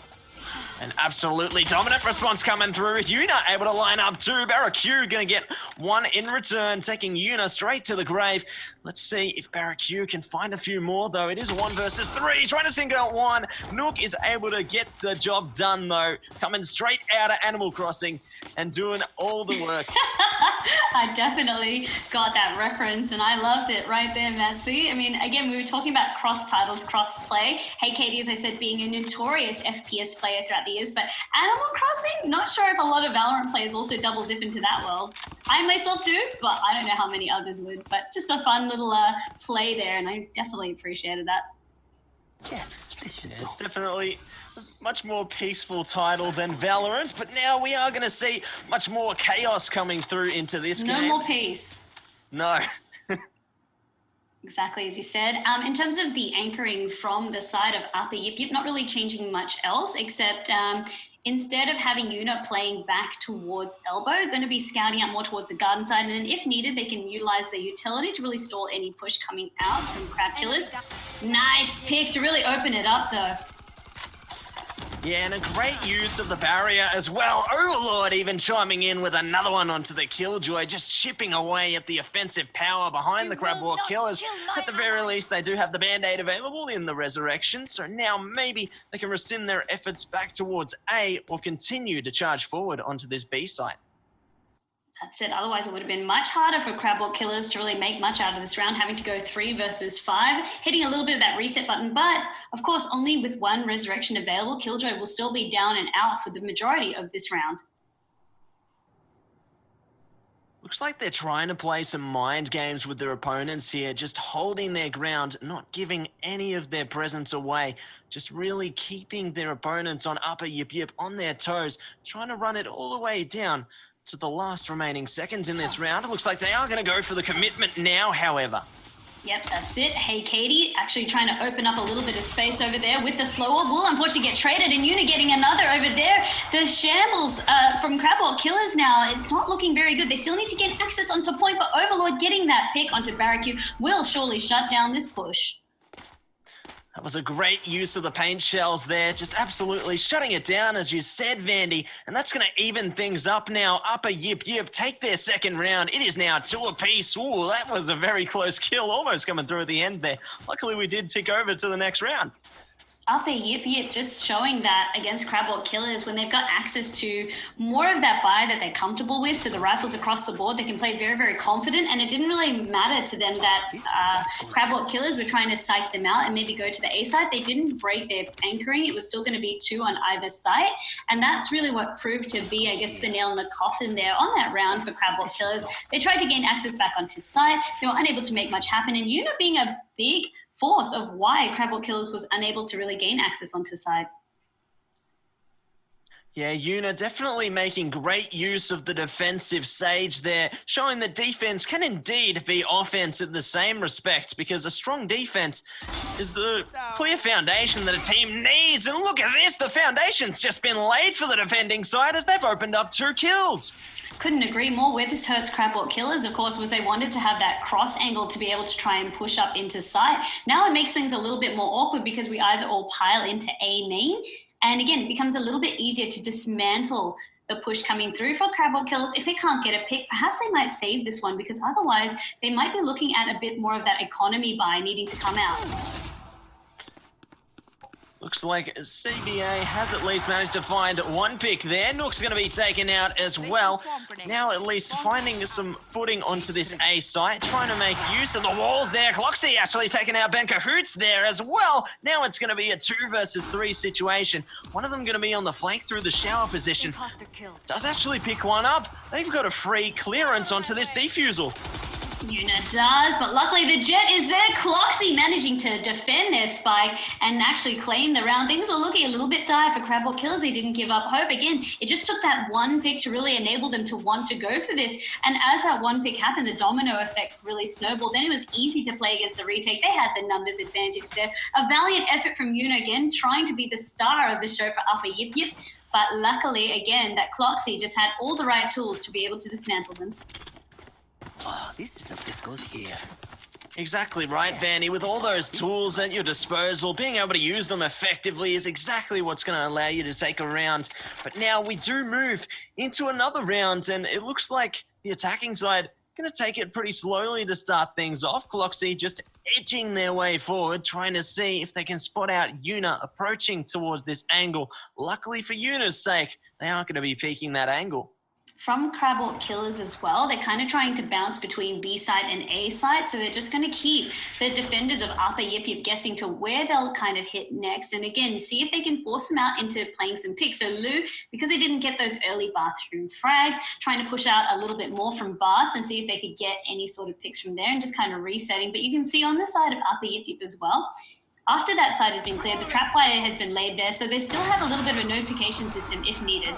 S4: An absolutely dominant response coming through. Yuna able to line up too. Barracu going to get one in return, taking Yuna straight to the grave. Let's see if Barracu can find a few more, though. It is 1 versus 3. Trying to single out one. Nook is able to get the job done, though. Coming straight out of Animal Crossing and doing all the work.
S3: I definitely got that reference, and I loved it right there, Matsy. I mean, again, we were talking about cross titles, cross play. Hey, Katie, as I said, being a notorious FPS player throughout the years, but Animal Crossing, not sure if a lot of Valorant players also double dip into that world. I myself do, but I don't know how many others would. But just a fun little play there, and I definitely appreciated that.
S4: Yes, it's definitely a much more peaceful title than Valorant, but now we are going to see much more chaos coming through into this game.
S3: No more peace.
S4: No.
S3: Exactly, as you said. In terms of the anchoring from the side of Upper Yip Yip, not really changing much else, except instead of having Yuna playing back towards elbow, going to be scouting out more towards the garden side. And then if needed, they can utilize their utility to really stall any push coming out from Crab Killers. Nice pick to really open it up though.
S4: Yeah, and a great use of the barrier as well. Overlord even chiming in with another one onto the Killjoy, just chipping away at the offensive power behind the Crab War Killers. At the very least, they do have the Band-Aid available in the Resurrection, so now maybe they can rescind their efforts back towards A or continue to charge forward onto this B site.
S3: That's it. Otherwise, it would have been much harder for Crabwalk Killers to really make much out of this round, having to go 3 versus 5, hitting a little bit of that reset button. But, of course, only with 1 Resurrection available, Killjoy will still be down and out for the majority of this round.
S4: Looks like they're trying to play some mind games with their opponents here, just holding their ground, not giving any of their presence away, just really keeping their opponents on upper yip yip on their toes, trying to run it all the way down to the last remaining seconds in this round. It looks like they are going to go for the commitment now, however.
S3: Yep, that's it. Hey, Katie, actually trying to open up a little bit of space over there with the slower. Will unfortunately get traded, and Yuna getting another over there. The shambles from Crabwalk Killers now, it's not looking very good. They still need to get access onto point, but Overlord getting that pick onto Barracu will surely shut down this push.
S4: That was a great use of the paint shells there, just absolutely shutting it down, as you said, Vandy. And that's going to even things up now. Upper Yip Yip take their second round. It is now 2 apiece. Ooh, that was a very close kill, almost coming through at the end there. Luckily, we did tick over to the next round.
S3: Upper Yip Yip just showing that against Crabwalk Killers, when they've got access to more of that buy that they're comfortable with, so the rifles across the board, they can play very, very confident, and it didn't really matter to them that Crabwalk Killers were trying to psych them out and maybe go to the A side. They didn't break their anchoring. It was still going to be 2 on either side, and that's really what proved to be, I guess, the nail in the coffin there on that round for Crabwalk Killers. They tried to gain access back onto site. They were unable to make much happen, and Yuna being a big force of why Crabwalk Killers was unable to really gain access onto side.
S4: Yeah, Yuna definitely making great use of the defensive Sage there, showing that defense can indeed be offense in the same respect, because a strong defense is the clear foundation that a team needs. And look at this, the foundation's just been laid for the defending side as they've opened up 2 kills.
S3: Couldn't agree more. Where this hurts Crabwalk Killers, of course, was they wanted to have that cross angle to be able to try and push up into site. Now it makes things a little bit more awkward because we either all pile into A main, and again, it becomes a little bit easier to dismantle the push coming through for Crabwalk Killers. If they can't get a pick, perhaps they might save this one, because otherwise they might be looking at a bit more of that economy buy needing to come out.
S4: Looks like CBA has at least managed to find 1 pick there. Nook's going to be taken out as well. Now at least finding some footing onto this A site, trying to make use of the walls there. Cloxy actually taking out Ben Cahoots there as well. Now it's going to be a 2 versus 3 situation. One of them going to be on the flank through the shower position. Does actually pick one up. They've got a free clearance onto this defusal.
S3: Yuna does, but luckily the Jet is there. Cloxy managing to defend their spike and actually claim the round. Things were looking a little bit dire for Crabwalk Killers. They didn't give up hope. Again, it just took that 1 pick to really enable them to want to go for this. And as that 1 pick happened, the domino effect really snowballed. Then it was easy to play against the retake. They had the numbers advantage there. A valiant effort from Yuna again, trying to be the star of the show for Upper Yip Yip. But luckily, again, that Cloxy just had all the right tools to be able to dismantle them.
S1: Oh, this goes here.
S4: Exactly right, Vanny. With all those tools at your disposal, being able to use them effectively is exactly what's going to allow you to take a round. But now we do move into another round, and it looks like the attacking side going to take it pretty slowly to start things off. Cloxy just edging their way forward, trying to see if they can spot out Yuna approaching towards this angle. Luckily for Yuna's sake, they aren't going to be peeking that angle.
S3: From Crabwalk Killers as well, they're kind of trying to bounce between B side and A side, so they're just going to keep the defenders of Upper Yip Yip guessing to where they'll kind of hit next, and again, see if they can force them out into playing some picks. So Lou, because they didn't get those early bathroom frags, trying to push out a little bit more from Baths and see if they could get any sort of picks from there and just kind of resetting. But you can see on the side of Upper Yip Yip as well, after that side has been cleared, the trap wire has been laid there, so they still have a little bit of a notification system if needed.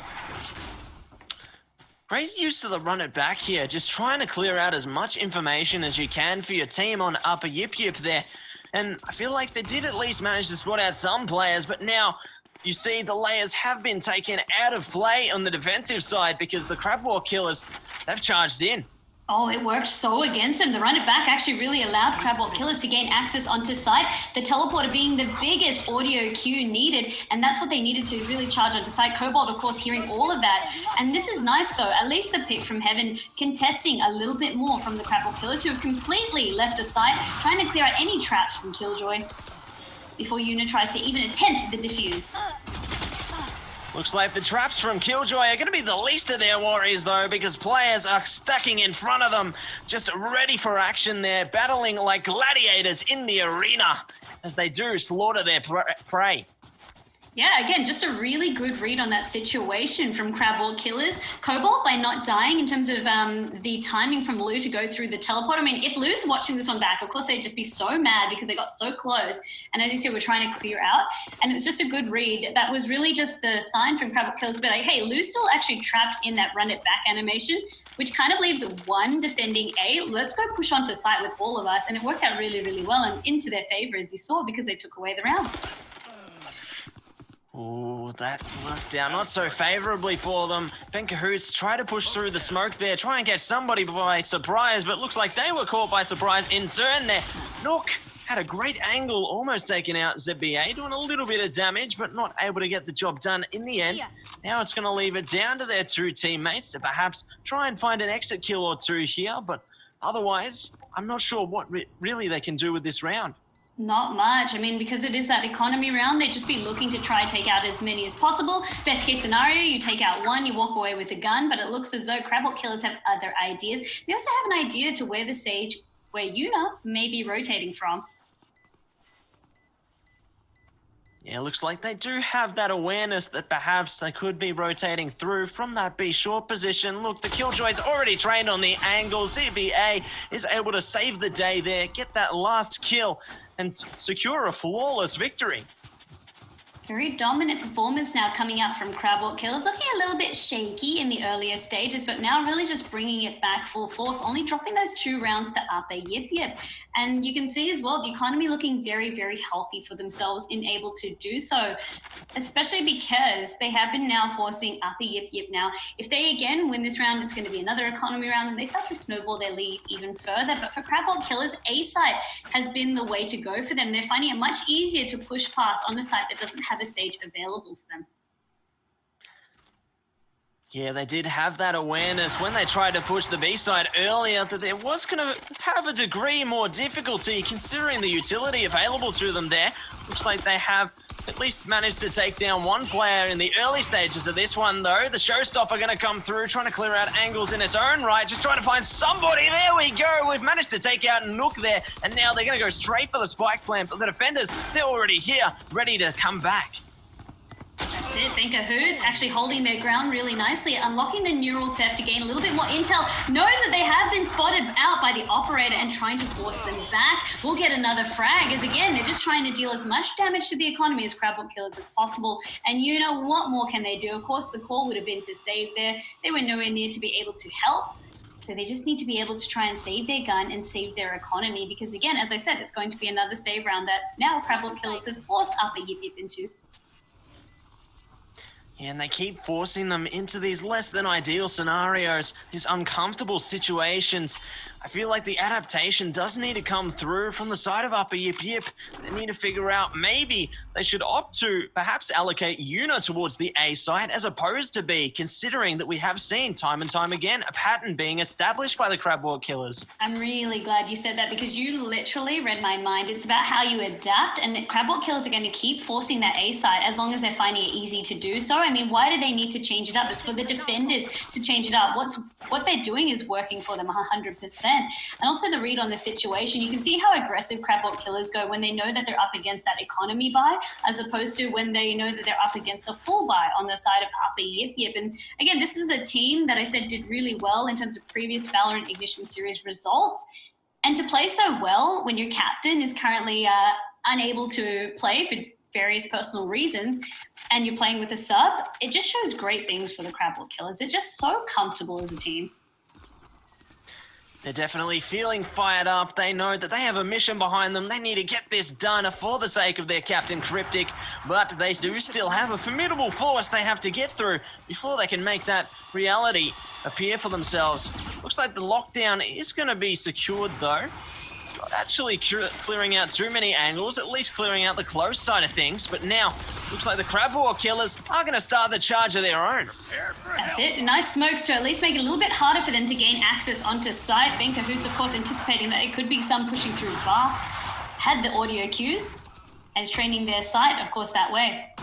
S4: Great use of the run it back here, just trying to clear out as much information as you can for your team on Upper Yip Yip there. And I feel like they did at least manage to spot out some players, but now you see the layers have been taken out of play on the defensive side because the Crab Walk Killers, they've charged in.
S3: Oh, it worked so against them. The run it back actually really allowed Crab Walk Killers to gain access onto site. The teleporter being the biggest audio cue needed, and that's what they needed to really charge onto site. Cobalt, of course, hearing all of that. And this is nice, though. At least the pick from Heaven contesting a little bit more from the Crab Walk Killers, who have completely left the site, trying to clear out any traps from Killjoy before Yuna tries to even attempt the defuse.
S4: Looks like the traps from Killjoy are going to be the least of their worries, though, because players are stacking in front of them, just ready for action there, battling like gladiators in the arena as they do slaughter their prey.
S3: Yeah, again, just a really good read on that situation from Crab Walk Killers. Cobalt, by not dying in terms of the timing from Lou to go through the teleport. I mean, if Lou's watching this one back, of course, they'd just be so mad because they got so close. And as you said, we're trying to clear out. And it's just a good read. That was really just the sign from Crab Walk Killers to be like, hey, Lou's still actually trapped in that run it back animation, which kind of leaves one defending A. Let's go push onto site with all of us. And it worked out really, really well and into their favor, as you saw, because they took away the round.
S4: Oh, that worked out not so favorably for them. Ben Cahoots try to push through the smoke there, try and catch somebody by surprise, but looks like they were caught by surprise in turn there. Nook had a great angle, almost taking out ZBA, doing a little bit of damage, but not able to get the job done in the end. Now it's going to leave it down to their two teammates to perhaps try and find an exit kill or two here, but otherwise, I'm not sure what really they can do with this round.
S3: Not much. I mean, because it is that economy round, they'd just be looking to try and take out as many as possible. Best case scenario, you take out one, you walk away with a gun, but it looks as though Crab Walk Killers have other ideas. They also have an idea to where the Sage, where Yuna may be rotating from.
S4: Yeah, looks like they do have that awareness that perhaps they could be rotating through from that B short position. Look, the Killjoy's already trained on the angle. ZBA is able to save the day there, get that last kill, and secure a flawless victory.
S3: Very dominant performance now coming out from Crab Walk Killers. Looking a little bit shaky in the earlier stages, but now really just bringing it back full force, only dropping those 2 rounds to upper Yip Yip. And you can see as well, the economy looking very, very healthy for themselves in able to do so, especially because they have been now forcing upper Yip Yip now. If they again win this round, it's going to be another economy round, and they start to snowball their lead even further. But for Crab Walk Killers, A site has been the way to go for them. They're finding it much easier to push past on a site that doesn't have a Sage available to them.
S4: Yeah, they did have that awareness when they tried to push the B side earlier that there was going to have a degree more difficulty considering the utility available to them there. Looks like they have at least managed to take down one player in the early stages of this one, though. The showstopper going to come through, trying to clear out angles in its own right, just trying to find somebody. There we go. We've managed to take out Nook there, and now they're going to go straight for the spike plant. But the defenders, they're already here, ready to come back.
S3: That's it. Ben Cahoots actually holding their ground really nicely, unlocking the neural theft to gain a little bit more intel. Knows that they have been spotted out by the operator and trying to force them back. We'll get another frag, as again, they're just trying to deal as much damage to the economy as Crab Walk Killers as possible. And you know, what more can they do? Of course, the call would have been to save there. They were nowhere near to be able to help. So they just need to be able to try and save their gun and save their economy. Because again, as I said, it's going to be another save round that now Crab Walk Killers have forced upper Yip Yip into.
S4: And they keep forcing them into these less than ideal scenarios, these uncomfortable situations. I feel like the adaptation does need to come through from the side of upper Yip Yip. They need to figure out maybe they should opt to perhaps allocate Yuna towards the A side as opposed to B, considering that we have seen time and time again a pattern being established by the Crab Walk Killers.
S3: I'm really glad you said that because you literally read my mind. It's about how you adapt, and Crab Walk Killers are going to keep forcing that A side as long as they're finding it easy to do so. I mean, why do they need to change it up? It's for the defenders to change it up. What they're doing is working for them 100%. And also the read on the situation, you can see how aggressive Crab Walk Killers go when they know that they're up against that economy buy, as opposed to when they know that they're up against a full buy on the side of upper Yip Yip. And again, this is a team that I said did really well in terms of previous Valorant Ignition Series results. And to play so well when your captain is currently unable to play for various personal reasons, and you're playing with a sub, it just shows great things for the Crab Walk Killers. They're just so comfortable as a team.
S4: They're definitely feeling fired up. They know that they have a mission behind them. They need to get this done for the sake of their captain, Cryptic. But they do still have a formidable force they have to get through before they can make that reality appear for themselves. Looks like the lockdown is going to be secured, though. Not actually clearing out too many angles, at least clearing out the close side of things. But now, looks like the Crab War killers are going to start the charge of their own.
S3: That's it. Nice smokes to at least make it a little bit harder for them to gain access onto site. Ben Cahoot's, of course, anticipating that it could be some pushing through Bath. Had the audio cues and is training their site, of course, that way.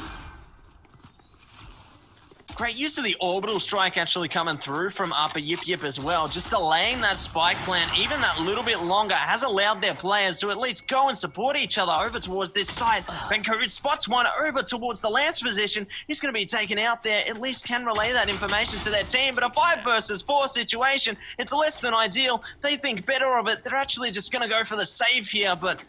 S4: Great use of the orbital strike actually coming through from Upper Yip Yip as well. Just delaying that spike plan even that little bit longer has allowed their players to at least go and support each other over towards this side. Vancouver spots one over towards the Lance position. He's going to be taken out there. At least can relay that information to their team. But a 5 versus 4 situation, it's less than ideal. They think better of it. They're actually just going to go for the save here. But,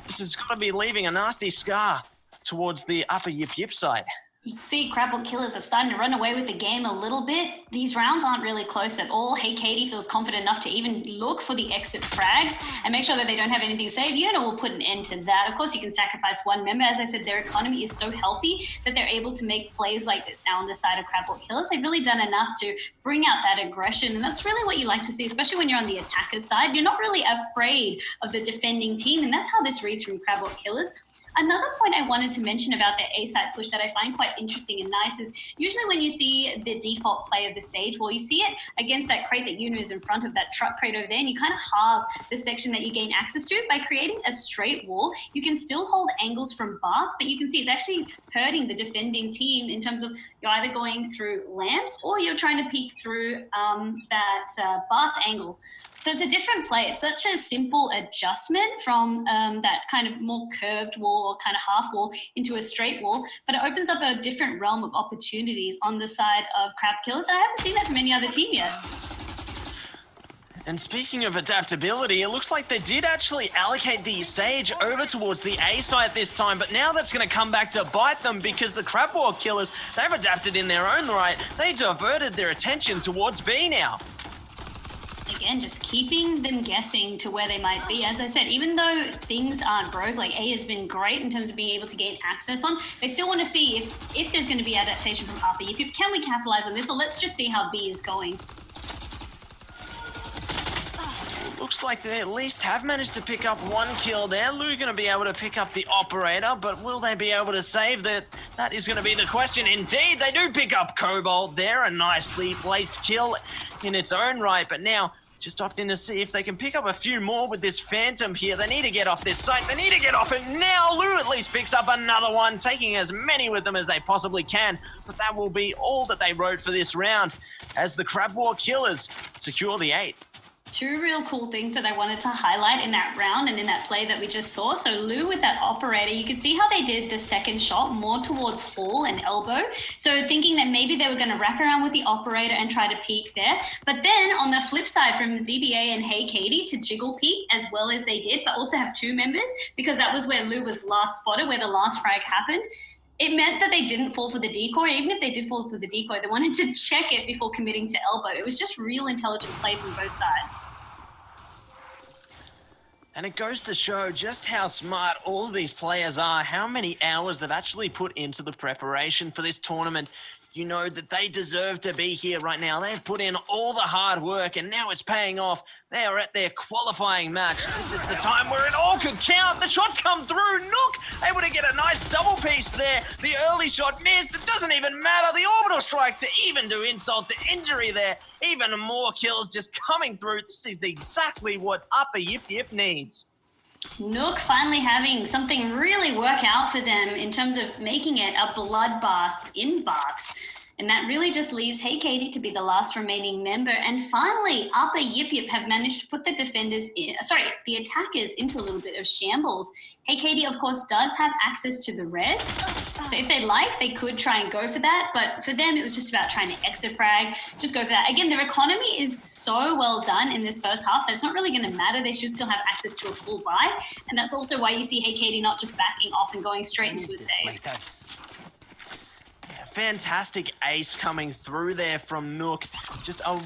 S4: this is going to be leaving a nasty scar towards the Upper Yip Yip side.
S3: You can see Crabble Killers are starting to run away with the game a little bit. These rounds aren't really close at all. Hey Katie feels confident enough to even look for the exit frags and make sure that they don't have anything saved. Yuna will put an end to that. Of course, you can sacrifice one member. As I said, their economy is so healthy that they're able to make plays like this now on the side of Crabble Killers. They've really done enough to bring out that aggression, and that's really what you like to see, especially when you're on the attacker's side. You're not really afraid of the defending team, and that's how this reads from Crabble Killers. Another point I wanted to mention about their A-side push that I find quite interesting and nice is usually when you see the default play of the Sage wall, you see it against that crate that Yuna is in front of, that truck crate over there, and you kind of halve the section that you gain access to. By creating a straight wall, you can still hold angles from Bath, but you can see it's actually hurting the defending team in terms of you're either going through lamps or you're trying to peek through that Bath angle. So it's a different play. It's such a simple adjustment from that kind of more curved wall or kind of half wall into a straight wall, but it opens up a different realm of opportunities on the side of Crab Killers. I haven't seen that from any other team yet.
S4: And speaking of adaptability, it looks like they did actually allocate the Sage over towards the A side this time, but now that's going to come back to bite them because the Crab War killers, they've adapted in their own right. They diverted their attention towards B now.
S3: Again, just keeping them guessing to where they might be. As I said, even though things aren't broke, like A has been great in terms of being able to gain access on, they still want to see if there's going to be adaptation from Upper. Can we capitalize on this, or let's just see how B is going.
S4: Looks like they at least have managed to pick up one kill there. Lou going to be able to pick up the operator, but will they be able to save that? That is going to be the question. Indeed, they do pick up Cobalt there. A nicely placed kill in its own right, but now just opting to see if they can pick up a few more with this Phantom here. They need to get off this site. They need to get off it now. Lou at least picks up another one, taking as many with them as they possibly can. But that will be all that they wrote for this round as the Crab War killers secure the 8th.
S3: Two real cool things that I wanted to highlight in that round and in that play that we just saw. So Lou with that operator, you can see how they did the second shot more towards Hall and Elbow. So thinking that maybe they were going to wrap around with the operator and try to peek there. But then on the flip side from ZBA and Hey Katie to jiggle peek as well as they did, but also have 2 members because that was where Lou was last spotted, where the last frag happened. It meant that they didn't fall for the decoy. Even if they did fall for the decoy, they wanted to check it before committing to Elbow. It was just real intelligent play from both sides.
S4: And it goes to show just how smart all of these players are, how many hours they've actually put into the preparation for this tournament. You know that they deserve to be here right now. They've put in all the hard work, and now it's paying off. They are at their qualifying match. This is the time where it all could count. The shots come through. Nook able to get a nice double piece there. The early shot missed. It doesn't even matter. The orbital strike to even do insult to injury there. Even more kills just coming through. This is exactly what Upper Yip Yip needs.
S3: Nook finally having something really work out for them in terms of making it a bloodbath in Baths. And that really just leaves Hey Katie to be the last remaining member. And finally, Upper Yip Yip have managed to put the the attackers into a little bit of shambles. Hey Katie, of course, does have access to the res. So if they'd like, they could try and go for that. But for them, it was just about trying to exit frag. Just go for that. Again, their economy is so well done in this first half that it's not really going to matter. They should still have access to a full buy. And that's also why you see Hey Katie not just backing off and going straight into a save.
S4: Fantastic ace coming through there from Nook. Just a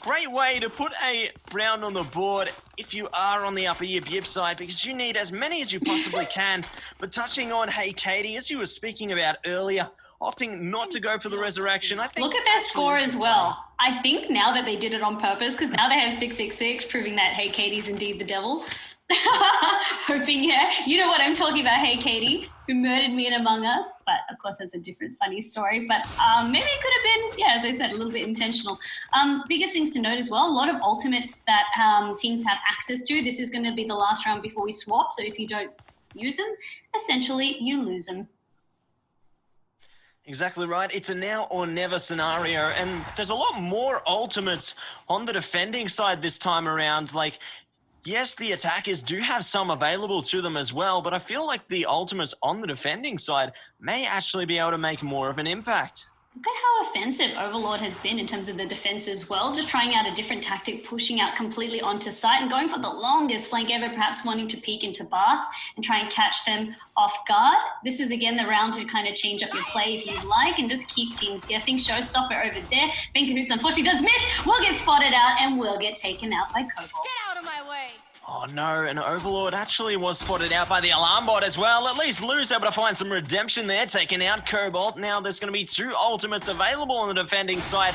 S4: great way to put a round on the board if you are on the upper yip side, because you need as many as you possibly can. But touching on Hey Katie, as you were speaking about earlier, opting not to go for the resurrection, I think...
S3: Look at their score as well. I think now that they did it on purpose, because now they have 666, proving that Hey Katie's indeed the devil. Hoping, yeah, you know what I'm talking about, Hey Katie, who murdered me in Among Us. But of course, that's a different funny story. But maybe it could have been, yeah, as I said, a little bit intentional. Biggest things to note as well, a lot of ultimates that teams have access to. This is going to be the last round before we swap. So if you don't use them, essentially you lose them.
S4: Exactly right. It's a now or never scenario, and there's a lot more ultimates on the defending side this time around. Like, yes, the attackers do have some available to them as well, but I feel like the ultimates on the defending side may actually be able to make more of an impact.
S3: Look at how offensive Overlord has been in terms of the defense as well, just trying out a different tactic, pushing out completely onto site and going for the longest flank ever, perhaps wanting to peek into Baths and try and catch them off guard. This is, again, the round to kind of change up your play if you'd like and just keep teams guessing. Showstopper over there. Ben Cahoots unfortunately does miss, will get spotted out and will get taken out by Cobalt.
S6: Get out of my way.
S4: Oh no, and Overlord actually was spotted out by the alarm bot as well. At least Lou's able to find some redemption there, taking out Cobalt. Now there's going to be 2 ultimates available on the defending side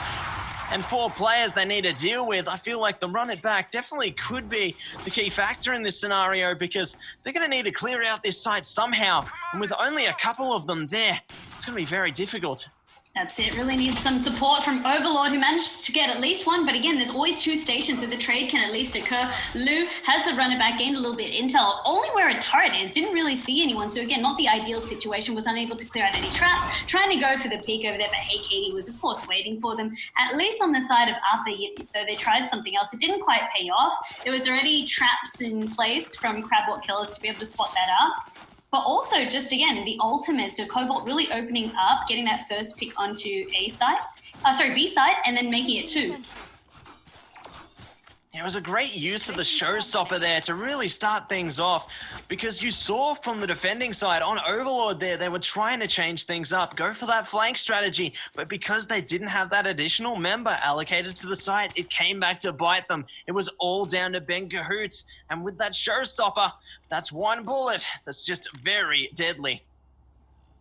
S4: and 4 players they need to deal with. I feel like the run it back definitely could be the key factor in this scenario, because they're going to need to clear out this site somehow. And with only a couple of them there, it's going to be very difficult.
S3: That's it. Really needs some support from Overlord, who managed to get at least one. But again, there's always 2 stations, so the trade can at least occur. Lou has the runner back, gained a little bit intel, only where a turret is. Didn't really see anyone. So again, not the ideal situation. Was unable to clear out any traps. Trying to go for the peek over there, but Hey Katie was, of course, waiting for them. At least on the side of Arthur, though they tried something else. It didn't quite pay off. There was already traps in place from Crabwalk Killers to be able to spot that out. But also, just again, the ultimate. So Cobalt really opening up, getting that first pick onto B side, and then making it 2.
S4: It was a great use of the showstopper there to really start things off, because you saw from the defending side on Overlord there, they were trying to change things up, go for that flank strategy, but because they didn't have that additional member allocated to the site, it came back to bite them. It was all down to Ben Cahoots, and with that showstopper, that's 1 bullet that's just very deadly.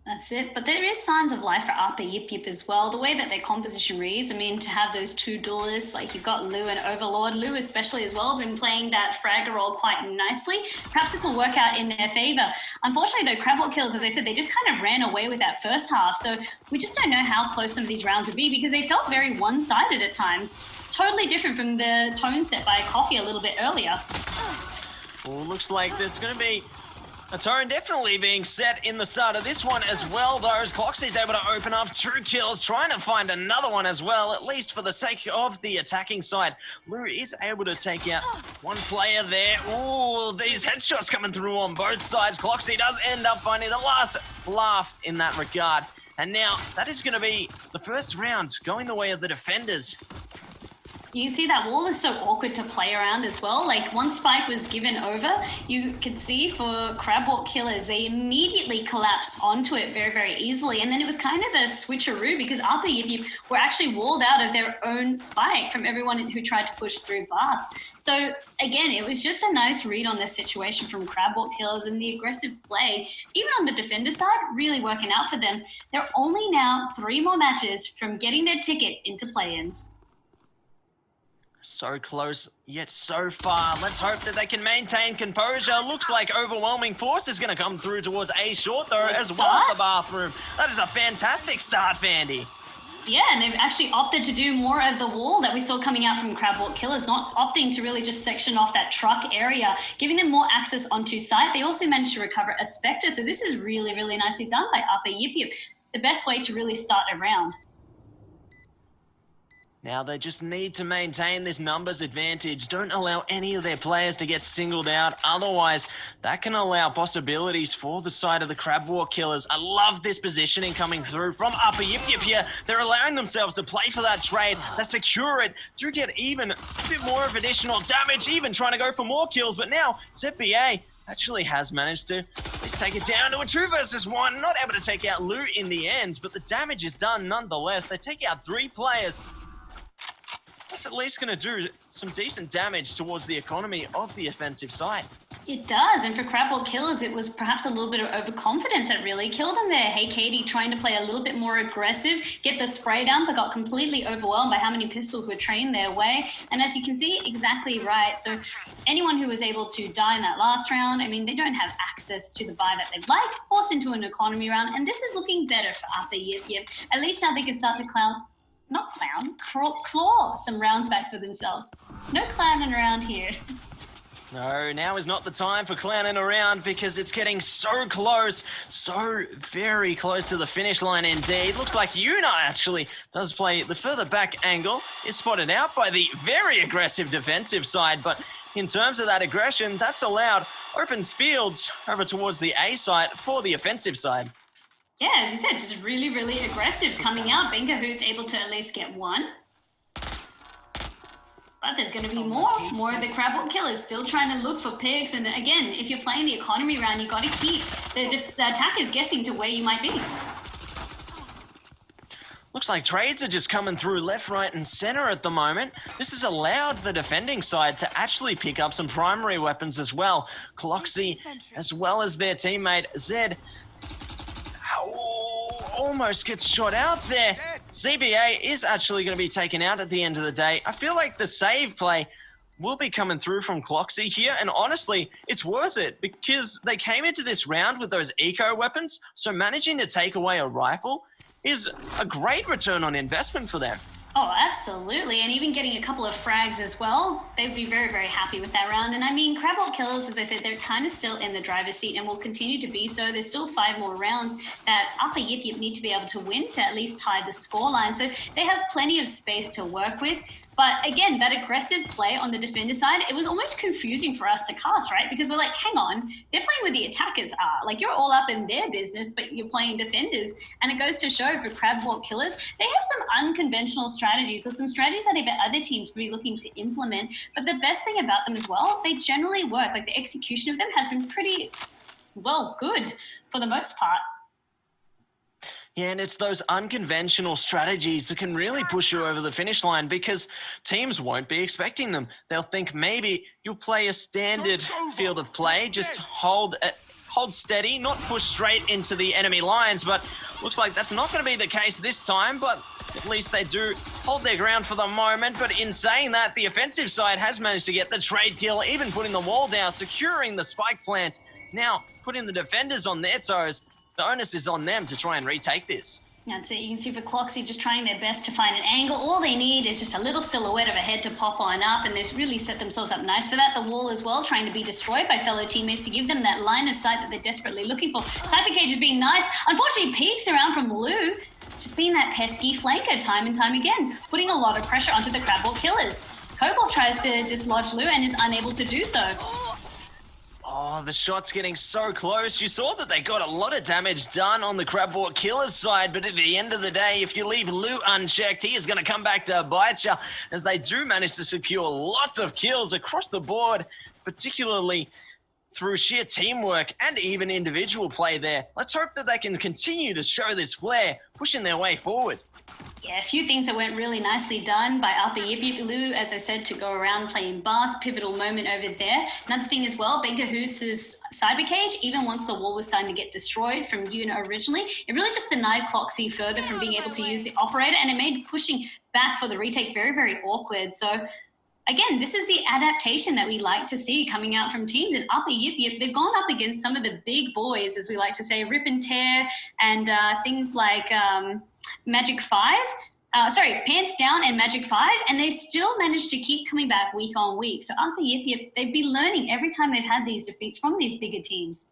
S3: That's it. But there is signs of life for Upper Yip as well. The way that their composition reads, I mean, to have those 2 duelists, like you've got Lou and Overlord. Lou especially as well, been playing that fragger role quite nicely. Perhaps this will work out in their favor. Unfortunately, though, Crabwalk Killers, as I said, they just kind of ran away with that first half. So we just don't know how close some of these rounds would be, because they felt very one-sided at times. Totally different from the tone set by Coffee a little bit earlier.
S4: Well, looks like there's going to be a tone definitely being set in the start of this one as well, though. Cloxy's able to open up 2 kills, trying to find another one as well, at least for the sake of the attacking side. Lou is able to take out 1 player there. Ooh, these headshots coming through on both sides. Cloxy does end up finding the last laugh in that regard. And now that is going to be the first round going the way of the defenders.
S3: You can see that wall is so awkward to play around as well. Like, once Spike was given over, you could see for Crabwalk Killers, they immediately collapsed onto it very, very easily. And then it was kind of a switcheroo, because Arthur Yip were actually walled out of their own Spike from everyone who tried to push through Baths. So again, it was just a nice read on this situation from Crabwalk Killers, and the aggressive play, even on the defender side, really working out for them. They're only now 3 more matches from getting their ticket into play-ins.
S4: So close, yet so far. Let's hope that they can maintain composure. Looks like overwhelming force is going to come through towards A short, though, as well as the bathroom. That is a fantastic start, Vandy.
S3: Yeah, and they've actually opted to do more of the wall that we saw coming out from Crabwalk Killers, not opting to really just section off that truck area, giving them more access onto site. They also managed to recover a Spectre, so this is really, really nicely done by Upper Yip. The best way to really start a round.
S4: Now they just need to maintain this numbers advantage. Don't allow any of their players to get singled out. Otherwise, that can allow possibilities for the side of the Crabwalk Killers. I love this positioning coming through from Upper Yip here. They're allowing themselves to play for that trade. They secure it. Do get even a bit more of additional damage, even trying to go for more kills. But now, ZBA actually has managed to take it down to a 2 versus 1. Not able to take out Lou in the end, but the damage is done nonetheless. They take out 3 players. that's at least going to do some decent damage towards the economy of the offensive side.
S3: It does, and for Crabwell Killers, it was perhaps a little bit of overconfidence that really killed them there. Hey, Katie trying to play a little bit more aggressive, get the spray down, but got completely overwhelmed by how many pistols were trained their way. And as you can see, exactly right. So anyone who was able to die in that last round, I mean, they don't have access to the buy that they'd like, forced into an economy round, and this is looking better for Upper Yip Yip. At least now they can start to claw some rounds back for themselves. No clowning around here.
S4: No, now is not the time for clowning around because it's getting so close, so very close to the finish line indeed. Looks like Yuna actually does play the further back angle, is spotted out by the very aggressive defensive side, but in terms of that aggression, that's allowed opens fields over towards the A side for the offensive side.
S3: Yeah, as you said, just really, really aggressive coming out. Benkahoot's able to at least get one. But there's going to be more of the Crabwell Killers still trying to look for picks. And again, if you're playing the economy round, you got to keep the attackers guessing to where you might be.
S4: Looks like trades are just coming through left, right, and center at the moment. This has allowed the defending side to actually pick up some primary weapons as well. Cloxy, as well as their teammate Zed, almost gets shot out there. ZBA is actually going to be taken out at the end of the day. I feel like the save play will be coming through from Cloxy here, and honestly, it's worth it because they came into this round with those eco weapons, so managing to take away a rifle is a great return on investment for them.
S3: Oh, absolutely. And even getting a couple of frags as well, they'd be very, very happy with that round. And I mean, Crabwell Killers, as I said, they're kind of still in the driver's seat and will continue to be so. There's still 5 more rounds that Upper Yip Yip need to be able to win to at least tie the scoreline. So they have plenty of space to work with. But again, that aggressive play on the defender side, it was almost confusing for us to cast, right? Because we're like, hang on, they're playing where the attackers are. Like, you're all up in their business, but you're playing defenders. And it goes to show for Crabwell Killers, they have some unconventional strategies or some strategies that I bet other teams would be looking to implement. But the best thing about them as well, they generally work. Like, the execution of them has been pretty, well, good for the most part.
S4: Yeah, and it's those unconventional strategies that can really push you over the finish line because teams won't be expecting them. They'll think maybe you'll play a standard field of play, just hold steady, not push straight into the enemy lines, but looks like that's not going to be the case this time, but at least they do hold their ground for the moment. But in saying that, the offensive side has managed to get the trade kill, even putting the wall down, securing the spike plant, now putting the defenders on their toes. The onus is on them to try and retake this.
S3: That's it. You can see for Cloxy just trying their best to find an angle. All they need is just a little silhouette of a head to pop on up, and they've really set themselves up nice for that. The wall as well, trying to be destroyed by fellow teammates to give them that line of sight that they're desperately looking for. Cypher Cage is being nice. Unfortunately, peeks around from Lou, just being that pesky flanker time and time again, putting a lot of pressure onto the Crabwell Killers. Cobalt tries to dislodge Lou and is unable to do so.
S4: Oh, the shot's getting so close. You saw that they got a lot of damage done on the Crabwell Killers side, but at the end of the day, if you leave Lou unchecked, he is going to come back to bite you, as they do manage to secure lots of kills across the board, particularly through sheer teamwork and even individual play there. Let's hope that they can continue to show this flair, pushing their way forward.
S3: Yeah, a few things that went really nicely done by Upper Yip Yip. Lou, as I said, to go around playing bass, pivotal moment over there. Another thing as well, Benkahoot's cyber cage, even once the wall was starting to get destroyed from Yuna originally, it really just denied Cloxy further from being able to use the operator, and it made pushing back for the retake very, very awkward. So again, this is the adaptation that we like to see coming out from teams. And Upper Yip Yip, they've gone up against some of the big boys, as we like to say, Rip and Tear, and things like Magic 5. Pants Down and Magic 5, and they still managed to keep coming back week on week. So Upper Yip Yip, they've been learning every time they've had these defeats from these bigger teams.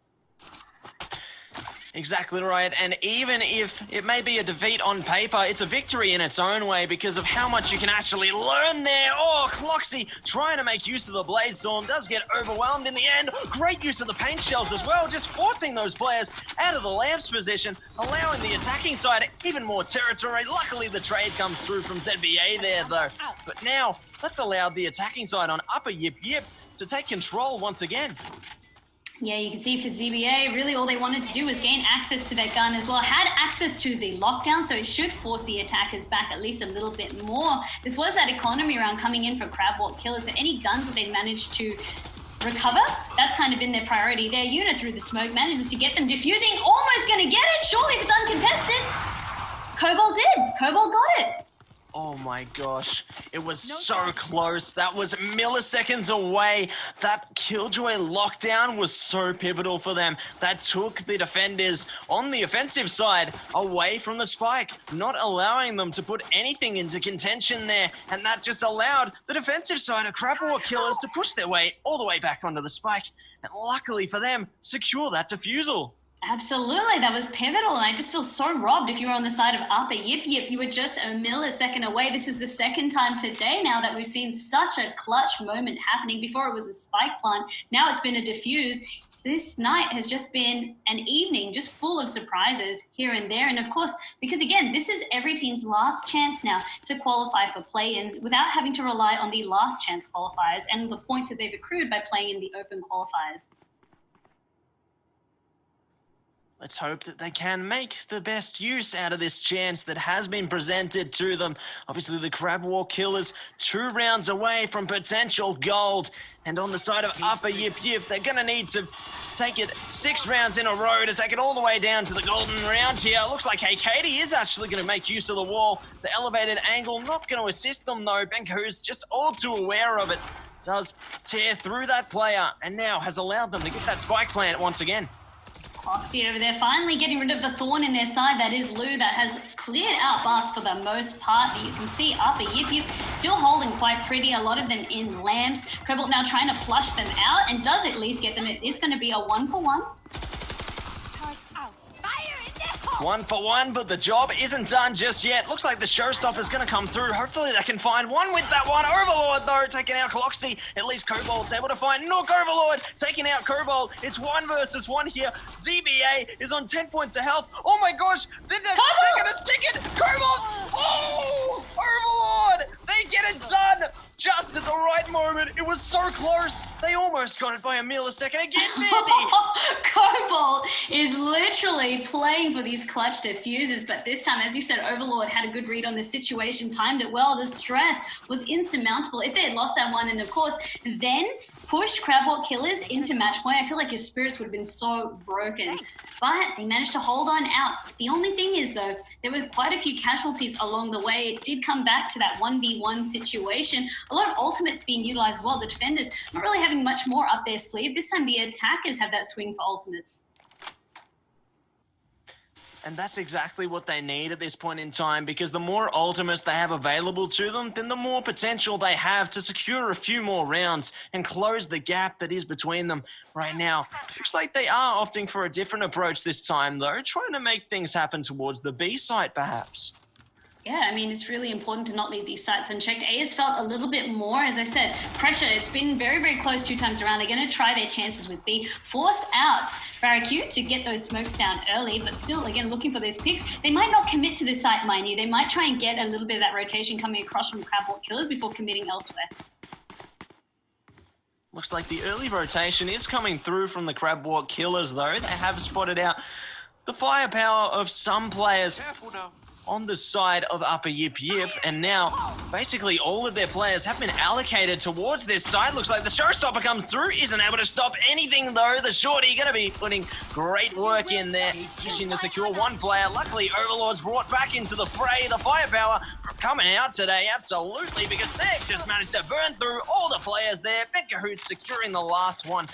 S4: Exactly right, and even if it may be a defeat on paper, it's a victory in its own way because of how much you can actually learn there. Oh, Cloxy trying to make use of the Blade Storm does get overwhelmed in the end. Great use of the paint shells as well, just forcing those players out of the lamps position, allowing the attacking side even more territory. Luckily, the trade comes through from ZBA there, though. But now, let's allow the attacking side on Upper Yip Yip to take control once again.
S3: Yeah, you can see for ZBA, really all they wanted to do was gain access to their gun as well. Had access to the lockdown, so it should force the attackers back at least a little bit more. This was that economy round coming in for Crabwalk Killers, so any guns that they managed to recover, that's kind of been their priority. Their unit through the smoke manages to get them defusing, almost going to get it, surely if it's uncontested. Cobalt did. Cobalt got it.
S4: Oh my gosh, it was so close. That was milliseconds away. That Killjoy lockdown was so pivotal for them. That took the defenders on the offensive side away from the spike, not allowing them to put anything into contention there. And that just allowed the defensive side of Crabwalk Killers to push their way all the way back onto the spike. And luckily for them, secure that defusal.
S3: Absolutely, that was pivotal, and I just feel so robbed if you were on the side of Upper Yip Yip. You were just a millisecond away. This is the second time today now that we've seen such a clutch moment happening. Before it was a spike plant, now it's been a defuse. This night has just been an evening just full of surprises here and there. And of course, because again, this is every team's last chance now to qualify for play-ins without having to rely on the last chance qualifiers and the points that they've accrued by playing in the open qualifiers.
S4: Let's hope that they can make the best use out of this chance that has been presented to them. Obviously, the Crabwalk Killers 2 rounds away from potential gold. And on the side of Upper Yip Yip, they're going to need to take it 6 rounds in a row to take it all the way down to the golden round here. Looks like Katie is actually going to make use of the wall. The elevated angle not going to assist them, though. Benko's just all too aware of it. Does tear through that player and now has allowed them to get that spike plant once again.
S3: Foxy over there finally getting rid of the thorn in their side. That is Lou that has cleared out Bars for the most part. But you can see Upper Yip Yip still holding quite pretty. A lot of them in lamps. Cobalt now trying to flush them out and does at least get them. It is going to be a 1-for-1.
S4: 1-for-1, but the job isn't done just yet. Looks like the showstopper's going to come through. Hopefully they can find one with that one. Overlord, though, taking out Cloxy. At least Cobalt's able to find Nook. Overlord taking out Cobalt. It's 1 versus 1 here. ZBA is on 10 points of health. Oh my gosh, they're going to stick it. Cobalt! Oh! Overlord! They get it done just at the right moment. It was so close. They almost got it by a millisecond again, Mandy.
S3: Cobalt is literally playing for these clutch diffusers, but this time, as you said, Overlord had a good read on the situation, timed it well. The stress was insurmountable. If they had lost that one, and of course, then push Crabwalk Killers into match point, I feel like your spirits would have been so broken. But they managed to hold on out. The only thing is, though, there were quite a few casualties along the way. It did come back to that 1v1 situation. A lot of ultimates being utilized as well. The defenders not really having much more up their sleeve. This time the attackers have that swing for ultimates.
S4: And that's exactly what they need at this point in time, because the more ultimates they have available to them, then the more potential they have to secure a few more rounds and close the gap that is between them right now. Looks like they are opting for a different approach this time, though, trying to make things happen towards the B site, perhaps.
S3: Yeah, I mean, it's really important to not leave these sites unchecked. A has felt a little bit more, as I said, pressure. It's been very, very close 2 times around. They're going to try their chances with B. Force out Barracu to get those smokes down early, but still, again, looking for those picks. They might not commit to this site, mind you. They might try and get a little bit of that rotation coming across from Crabwalk Killers before committing elsewhere.
S4: Looks like the early rotation is coming through from the Crabwalk Killers, though. They have spotted out the firepower of some players on the side of Upper Yip Yip, and now basically all of their players have been allocated towards this side. Looks like the showstopper comes through, isn't able to stop anything though. The shorty gonna be putting great work in there, wishing to secure 1 player. Luckily, Overlord's brought back into the fray. The firepower coming out today, absolutely, because they've just managed to burn through all the players there. Benko's securing the last one.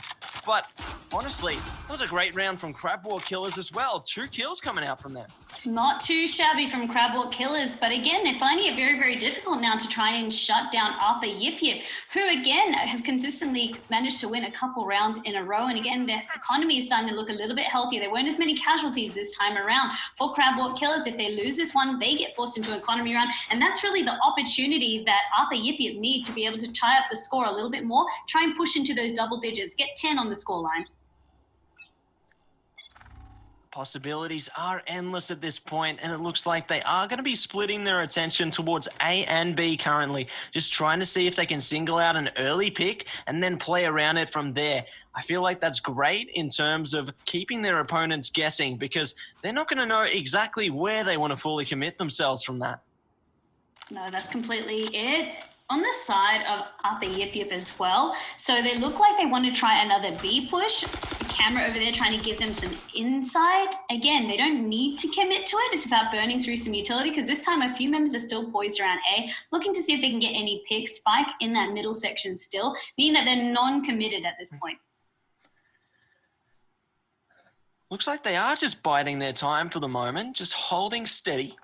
S4: But honestly, that was a great round from Crabwalk Killers as well. 2 kills coming out from them.
S3: Not too shabby from Crabwalk Killers, but again, they're finding it very, very difficult now to try and shut down Upper Yip Yip, who again have consistently managed to win a couple rounds in a row. And again, their economy is starting to look a little bit healthier. There weren't as many casualties this time around for Crabwalk Killers. If they lose this one, they get forced into an economy round. And that's really the opportunity that Upper Yip Yip need to be able to tie up the score a little bit more, try and push into those double digits, get 10 on the scoreline.
S4: Possibilities are endless at this point, and it looks like they are going to be splitting their attention towards A and B currently, just trying to see if they can single out an early pick and then play around it from there. I feel like that's great in terms of keeping their opponents guessing, because they're not going to know exactly where they want to fully commit themselves from that.
S3: No, that's completely it. On the side of Upper Yip Yip as well, so they look like they want to try another B push. The camera over there trying to give them some insight. Again, they don't need to commit to it. It's about burning through some utility, because this time a few members are still poised around A, looking to see if they can get any pick spike in that middle section still, meaning that they're non-committed at this point.
S4: Looks like they are just biding their time for the moment, just holding steady,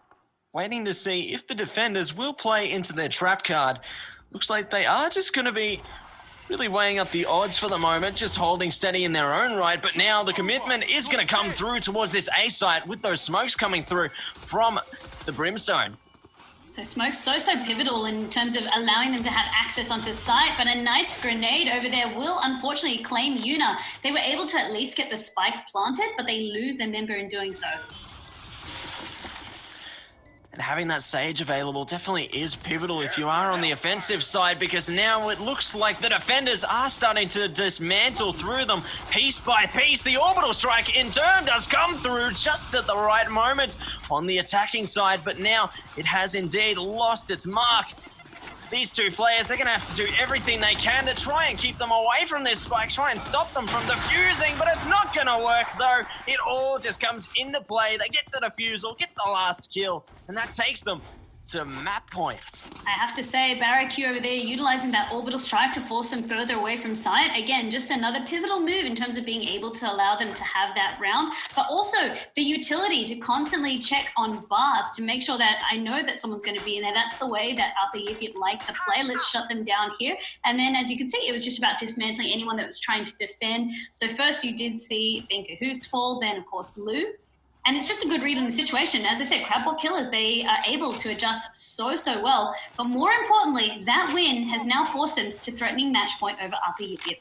S4: waiting to see if the defenders will play into their trap card. Looks like they are just going to be really weighing up the odds for the moment, just holding steady in their own right. But now the commitment is going to come through towards this A site with those smokes coming through from the Brimstone.
S3: The smoke's so pivotal in terms of allowing them to have access onto site, but a nice grenade over there will unfortunately claim Yuna. They were able to at least get the spike planted, but they lose a member in doing so.
S4: And having that Sage available definitely is pivotal if you are on the offensive side, because now it looks like the defenders are starting to dismantle through them piece by piece. The orbital strike in turn does come through just at the right moment on the attacking side, but now it has indeed lost its mark. These two players, they're going to have to do everything they can to try and keep them away from this spike, try and stop them from defusing, but it's not going to work though. It all just comes into play. They get the defusal, get the last kill, and that takes them to map point.
S3: I have to say, Barracu over there utilizing that orbital strike to force them further away from site. Again, just another pivotal move in terms of being able to allow them to have that round, but also the utility to constantly check on bars to make sure that I know that someone's going to be in there. That's the way that Upper Yip Yip like to play. Let's shut them down here. And then, as you can see, it was just about dismantling anyone that was trying to defend. So first you did see Binker Hoots fall, then of course Lou. And it's just a good read on the situation. As I said, Crabwalk Killers, they are able to adjust so well. But more importantly, that win has now forced them to threatening match point over Upper Yip Yip.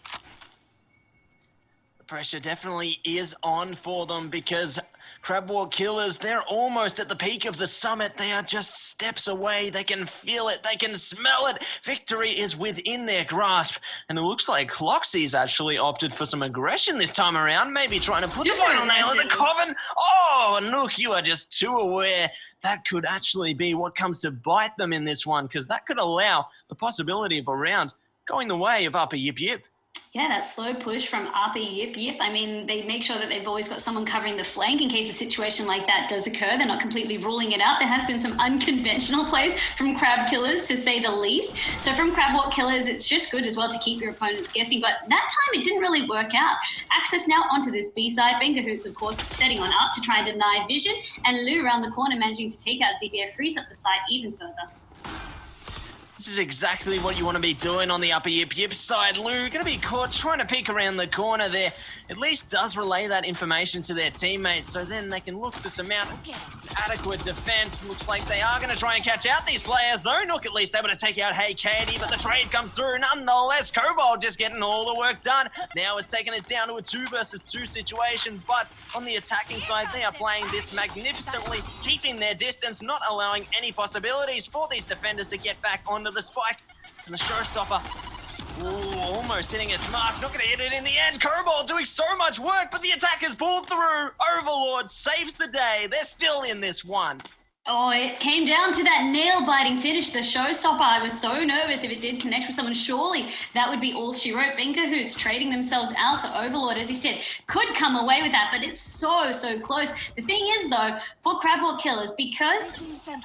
S4: The pressure definitely is on for them, because Crabwalk Killers, they're almost at the peak of the summit. They are just steps away. They can feel it. They can smell it. Victory is within their grasp. And it looks like Cloxy's actually opted for some aggression this time around, maybe trying to put the final nail in the coffin. Oh, Nook, you are just too aware. That could actually be what comes to bite them in this one, because that could allow the possibility of a round going the way of Upper Yip Yip.
S3: Yeah, that slow push from Upper Yip Yip. I mean, they make sure that they've always got someone covering the flank in case a situation like that does occur. They're not completely ruling it out. There has been some unconventional plays from Crab Killers, to say the least. So from Crabwalk Killers, it's just good as well to keep your opponents guessing. But that time, it didn't really work out. Access now onto this B side. Binker Hoots, of course, setting on up to try and deny vision. And Lou around the corner managing to take out ZBF, frees up the side even further.
S4: This is exactly what you want to be doing on the Upper Yip Yip side. Lou going to be caught trying to peek around the corner there. At least does relay that information to their teammates, so then they can look to surmount adequate defense. Looks like they are going to try and catch out these players, though. Nook at least able to take out Hey Katie, but the trade comes through nonetheless. Kobold just getting all the work done. Now it's taking it down to a 2 versus 2 situation, but on the attacking side, they are playing this magnificently, keeping their distance, not allowing any possibilities for these defenders to get back onto the spike. And the showstopper, ooh, almost hitting its mark, not going to hit it in the end. Kobold doing so much work, but the attackers pulled through. Overlord saves the day. They're still in this one.
S3: Oh, it came down to that nail-biting finish, the showstopper. I was so nervous if it did connect with someone. Surely that would be all she wrote. Binker Hoots trading themselves out to Overlord, as he said, could come away with that, but it's so close. The thing is, though, for Crabwalk Killers, because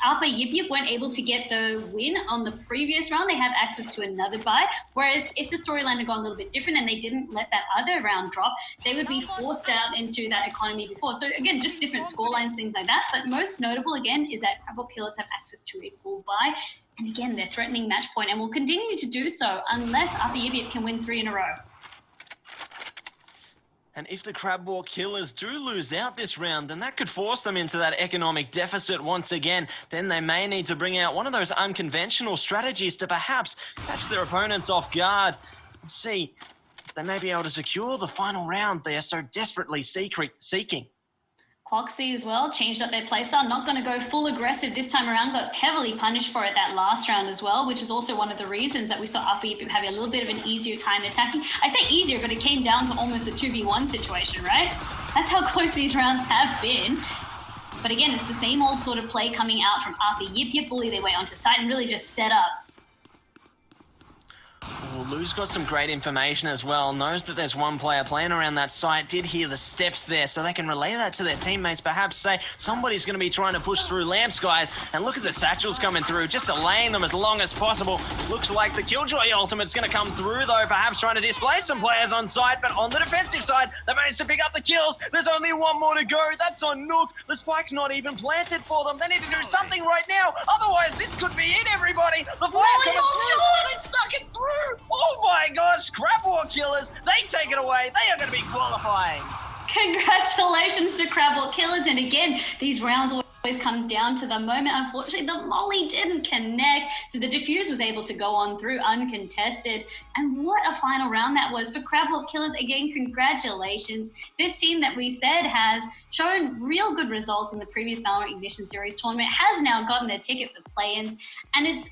S3: Upper Yip Yip weren't able to get the win on the previous round, they have access to another bye. Whereas if the storyline had gone a little bit different and they didn't let that other round drop, they would be forced out into that economy before. So again, just different scorelines, things like that. But most notable, again, is that Crabwalk Killers have access to a full bye. And again, they're threatening match point and will continue to do so unless Upper Yip Yip can win 3 in a row.
S4: And if the Crabwalk Killers do lose out this round, then that could force them into that economic deficit once again. Then they may need to bring out one of those unconventional strategies to perhaps catch their opponents off guard and see if they may be able to secure the final round they are so desperately seeking.
S3: Foxy as well changed up their playstyle, not going to go full aggressive this time around, got heavily punished for it that last round as well, which is also one of the reasons that we saw Upper Yip having a little bit of an easier time attacking. I say easier, but it came down to almost a 2v1 situation, right? That's how close these rounds have been. But again, it's the same old sort of play coming out from Upper Yip, bully their way onto site and really just set up.
S4: Well, Lou's got some great information as well. Knows that there's one player playing around that site. Did hear the steps there, so they can relay that to their teammates. Perhaps say somebody's going to be trying to push through lamps, guys. And look at the satchels coming through, just delaying them as long as possible. Looks like the Killjoy ultimate's going to come through, though. Perhaps trying to displace some players on site, but on the defensive side, they managed to pick up the kills. There's only one more to go. That's on Nook. The spike's not even planted for them. They need to do something right now. Otherwise, this could be it, everybody. The fire coming through. They stuck it through. Oh my gosh, Crab War Killers, they take it away. They are going to be qualifying.
S3: Congratulations to Crab War Killers. And again, these rounds always come down to the moment. Unfortunately, the molly didn't connect, so the defuse was able to go on through uncontested. And what a final round that was for Crab War Killers. Again, congratulations. This team that we said has shown real good results in the previous Valour Ignition Series tournament has now gotten their ticket for play-ins. And it's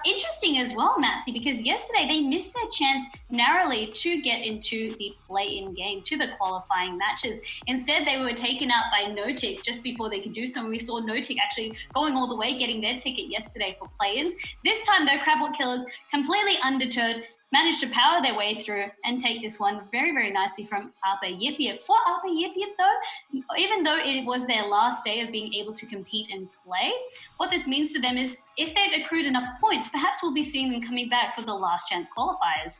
S3: interesting as well, Matsy, because yesterday they missed their chance narrowly to get into the play-in game, to the qualifying matches. Instead, they were taken out by Notic just before they could do so. And we saw Notic actually going all the way, getting their ticket yesterday for play-ins. This time, though, Crab War Killers completely undeterred, managed to power their way through and take this one very, very nicely from Upper Yip. For Upper Yip, though, even though it was their last day of being able to compete and play, what this means to them is if they've accrued enough points, perhaps we'll be seeing them coming back for the last chance qualifiers.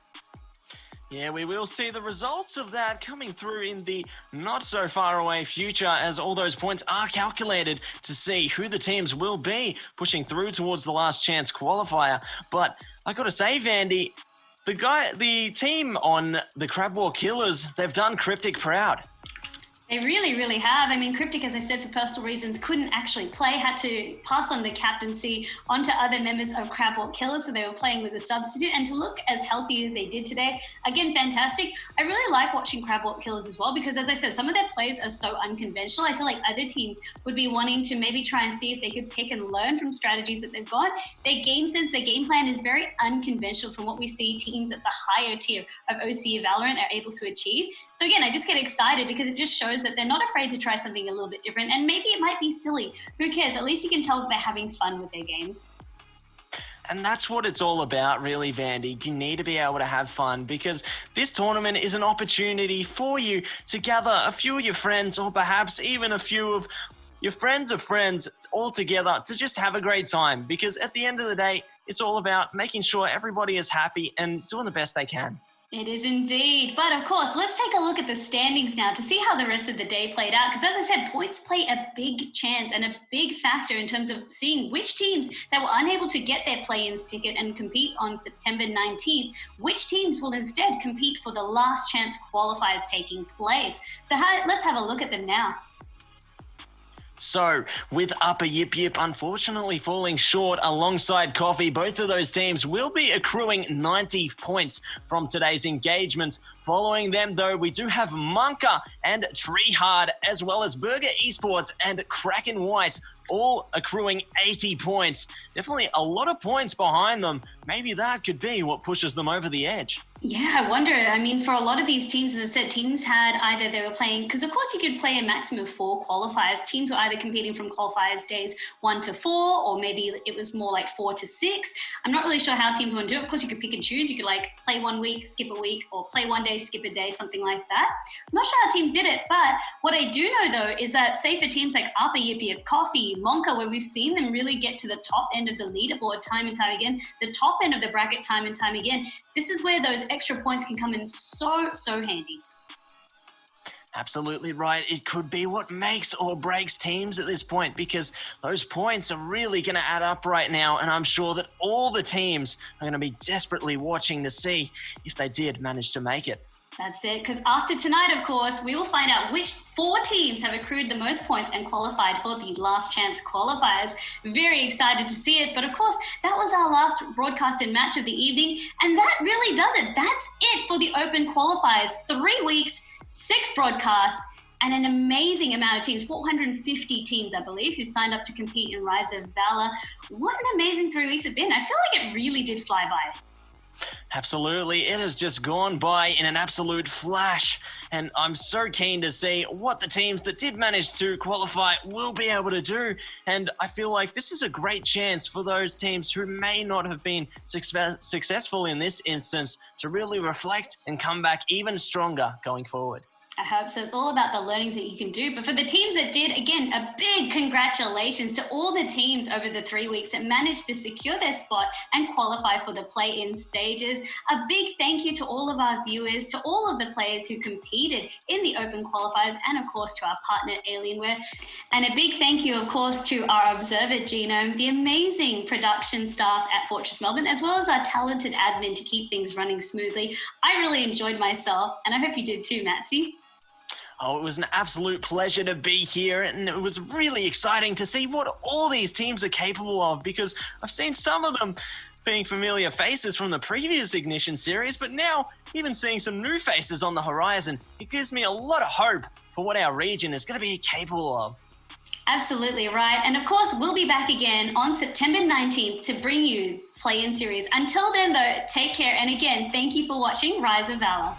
S4: Yeah, we will see the results of that coming through in the not so far away future, as all those points are calculated to see who the teams will be pushing through towards the last chance qualifier. But I got to say, Vandy, the team on the Crab War Killers, they've done Cryptic proud.
S3: They really, really have. I mean, Cryptic, as I said, for personal reasons, couldn't actually play, had to pass on the captaincy onto other members of Crab War Killers, so they were playing with a substitute. And to look as healthy as they did today, again, fantastic. I really like watching Crab War Killers as well, because as I said, some of their plays are so unconventional. I feel like other teams would be wanting to maybe try and see if they could pick and learn from strategies that they've got. Their game sense, their game plan is very unconventional from what we see teams at the higher tier of OCE Valorant are able to achieve. So again, I just get excited because it just shows that they're not afraid to try something a little bit different, and maybe it might be silly. Who cares? At least you can tell that they're having fun with their games.
S4: And that's what it's all about, really, Vandy. You need to be able to have fun, because this tournament is an opportunity for you to gather a few of your friends, or perhaps even a few of your friends of friends all together to just have a great time. Because at the end of the day, it's all about making sure everybody is happy and doing the best they can.
S3: It is indeed. But of course, let's take a look at the standings now to see how the rest of the day played out. Because as I said, points play a big chance and a big factor in terms of seeing which teams that were unable to get their play-ins ticket and compete on September 19th, which teams will instead compete for the last chance qualifiers taking place. So let's have a look at them now.
S4: So, with Upper Yip unfortunately falling short alongside Coffee, both of those teams will be accruing 90 points from today's engagements. Following them, though, we do have Monka and Treehard, as well as Burger Esports and Kraken White, all accruing 80 points. Definitely a lot of points behind them. Maybe that could be what pushes them over the edge.
S3: Yeah, I wonder. I mean, for a lot of these teams, as I said, teams had either they were playing, because of course you could play a maximum of 4 qualifiers. Teams were either competing from qualifiers days 1 to 4, or maybe it was more like 4 to 6. I'm not really sure how teams want to do it. Of course, you could pick and choose. You could like play 1 week, skip a week, or play 1 day, skip a day, something like that. I'm not sure how teams did it, but what I do know though is that say for teams like Upper Yip, Coffee, Monka, where we've seen them really get to the top end of the leaderboard time and time again, the top end of the bracket time and time again, this is where those extra points can come in so handy.
S4: Absolutely right. It could be what makes or breaks teams at this point, because those points are really going to add up right now, and I'm sure that all the teams are going to be desperately watching to see if they did manage to make it.
S3: That's it, because after tonight, of course, we will find out which 4 teams have accrued the most points and qualified for the last chance qualifiers. Very excited to see it, but of course, that was our last broadcasted match of the evening, and that really does it. That's it for the open qualifiers. 3 weeks, 6 broadcasts, and an amazing amount of teams, 450 teams, I believe, who signed up to compete in Rise of Valor. What an amazing 3 weeks it's been. I feel like it really did fly by.
S4: Absolutely, it has just gone by in an absolute flash, and I'm so keen to see what the teams that did manage to qualify will be able to do, and I feel like this is a great chance for those teams who may not have been successful in this instance to really reflect and come back even stronger going forward.
S3: I hope so. It's all about the learnings that you can do. But for the teams that did, again, a big congratulations to all the teams over the 3 weeks that managed to secure their spot and qualify for the play-in stages. A big thank you to all of our viewers, to all of the players who competed in the open qualifiers, and of course to our partner Alienware. And a big thank you, of course, to our Observer Genome, the amazing production staff at Fortress Melbourne, as well as our talented admin to keep things running smoothly. I really enjoyed myself, and I hope you did too, Matsy.
S4: Oh, it was an absolute pleasure to be here, and it was really exciting to see what all these teams are capable of, because I've seen some of them being familiar faces from the previous Ignition series, but now even seeing some new faces on the horizon, it gives me a lot of hope for what our region is going to be capable of.
S3: Absolutely right. And of course, we'll be back again on September 19th to bring you play-in series. Until then, though, take care. And again, thank you for watching Rise of Valor.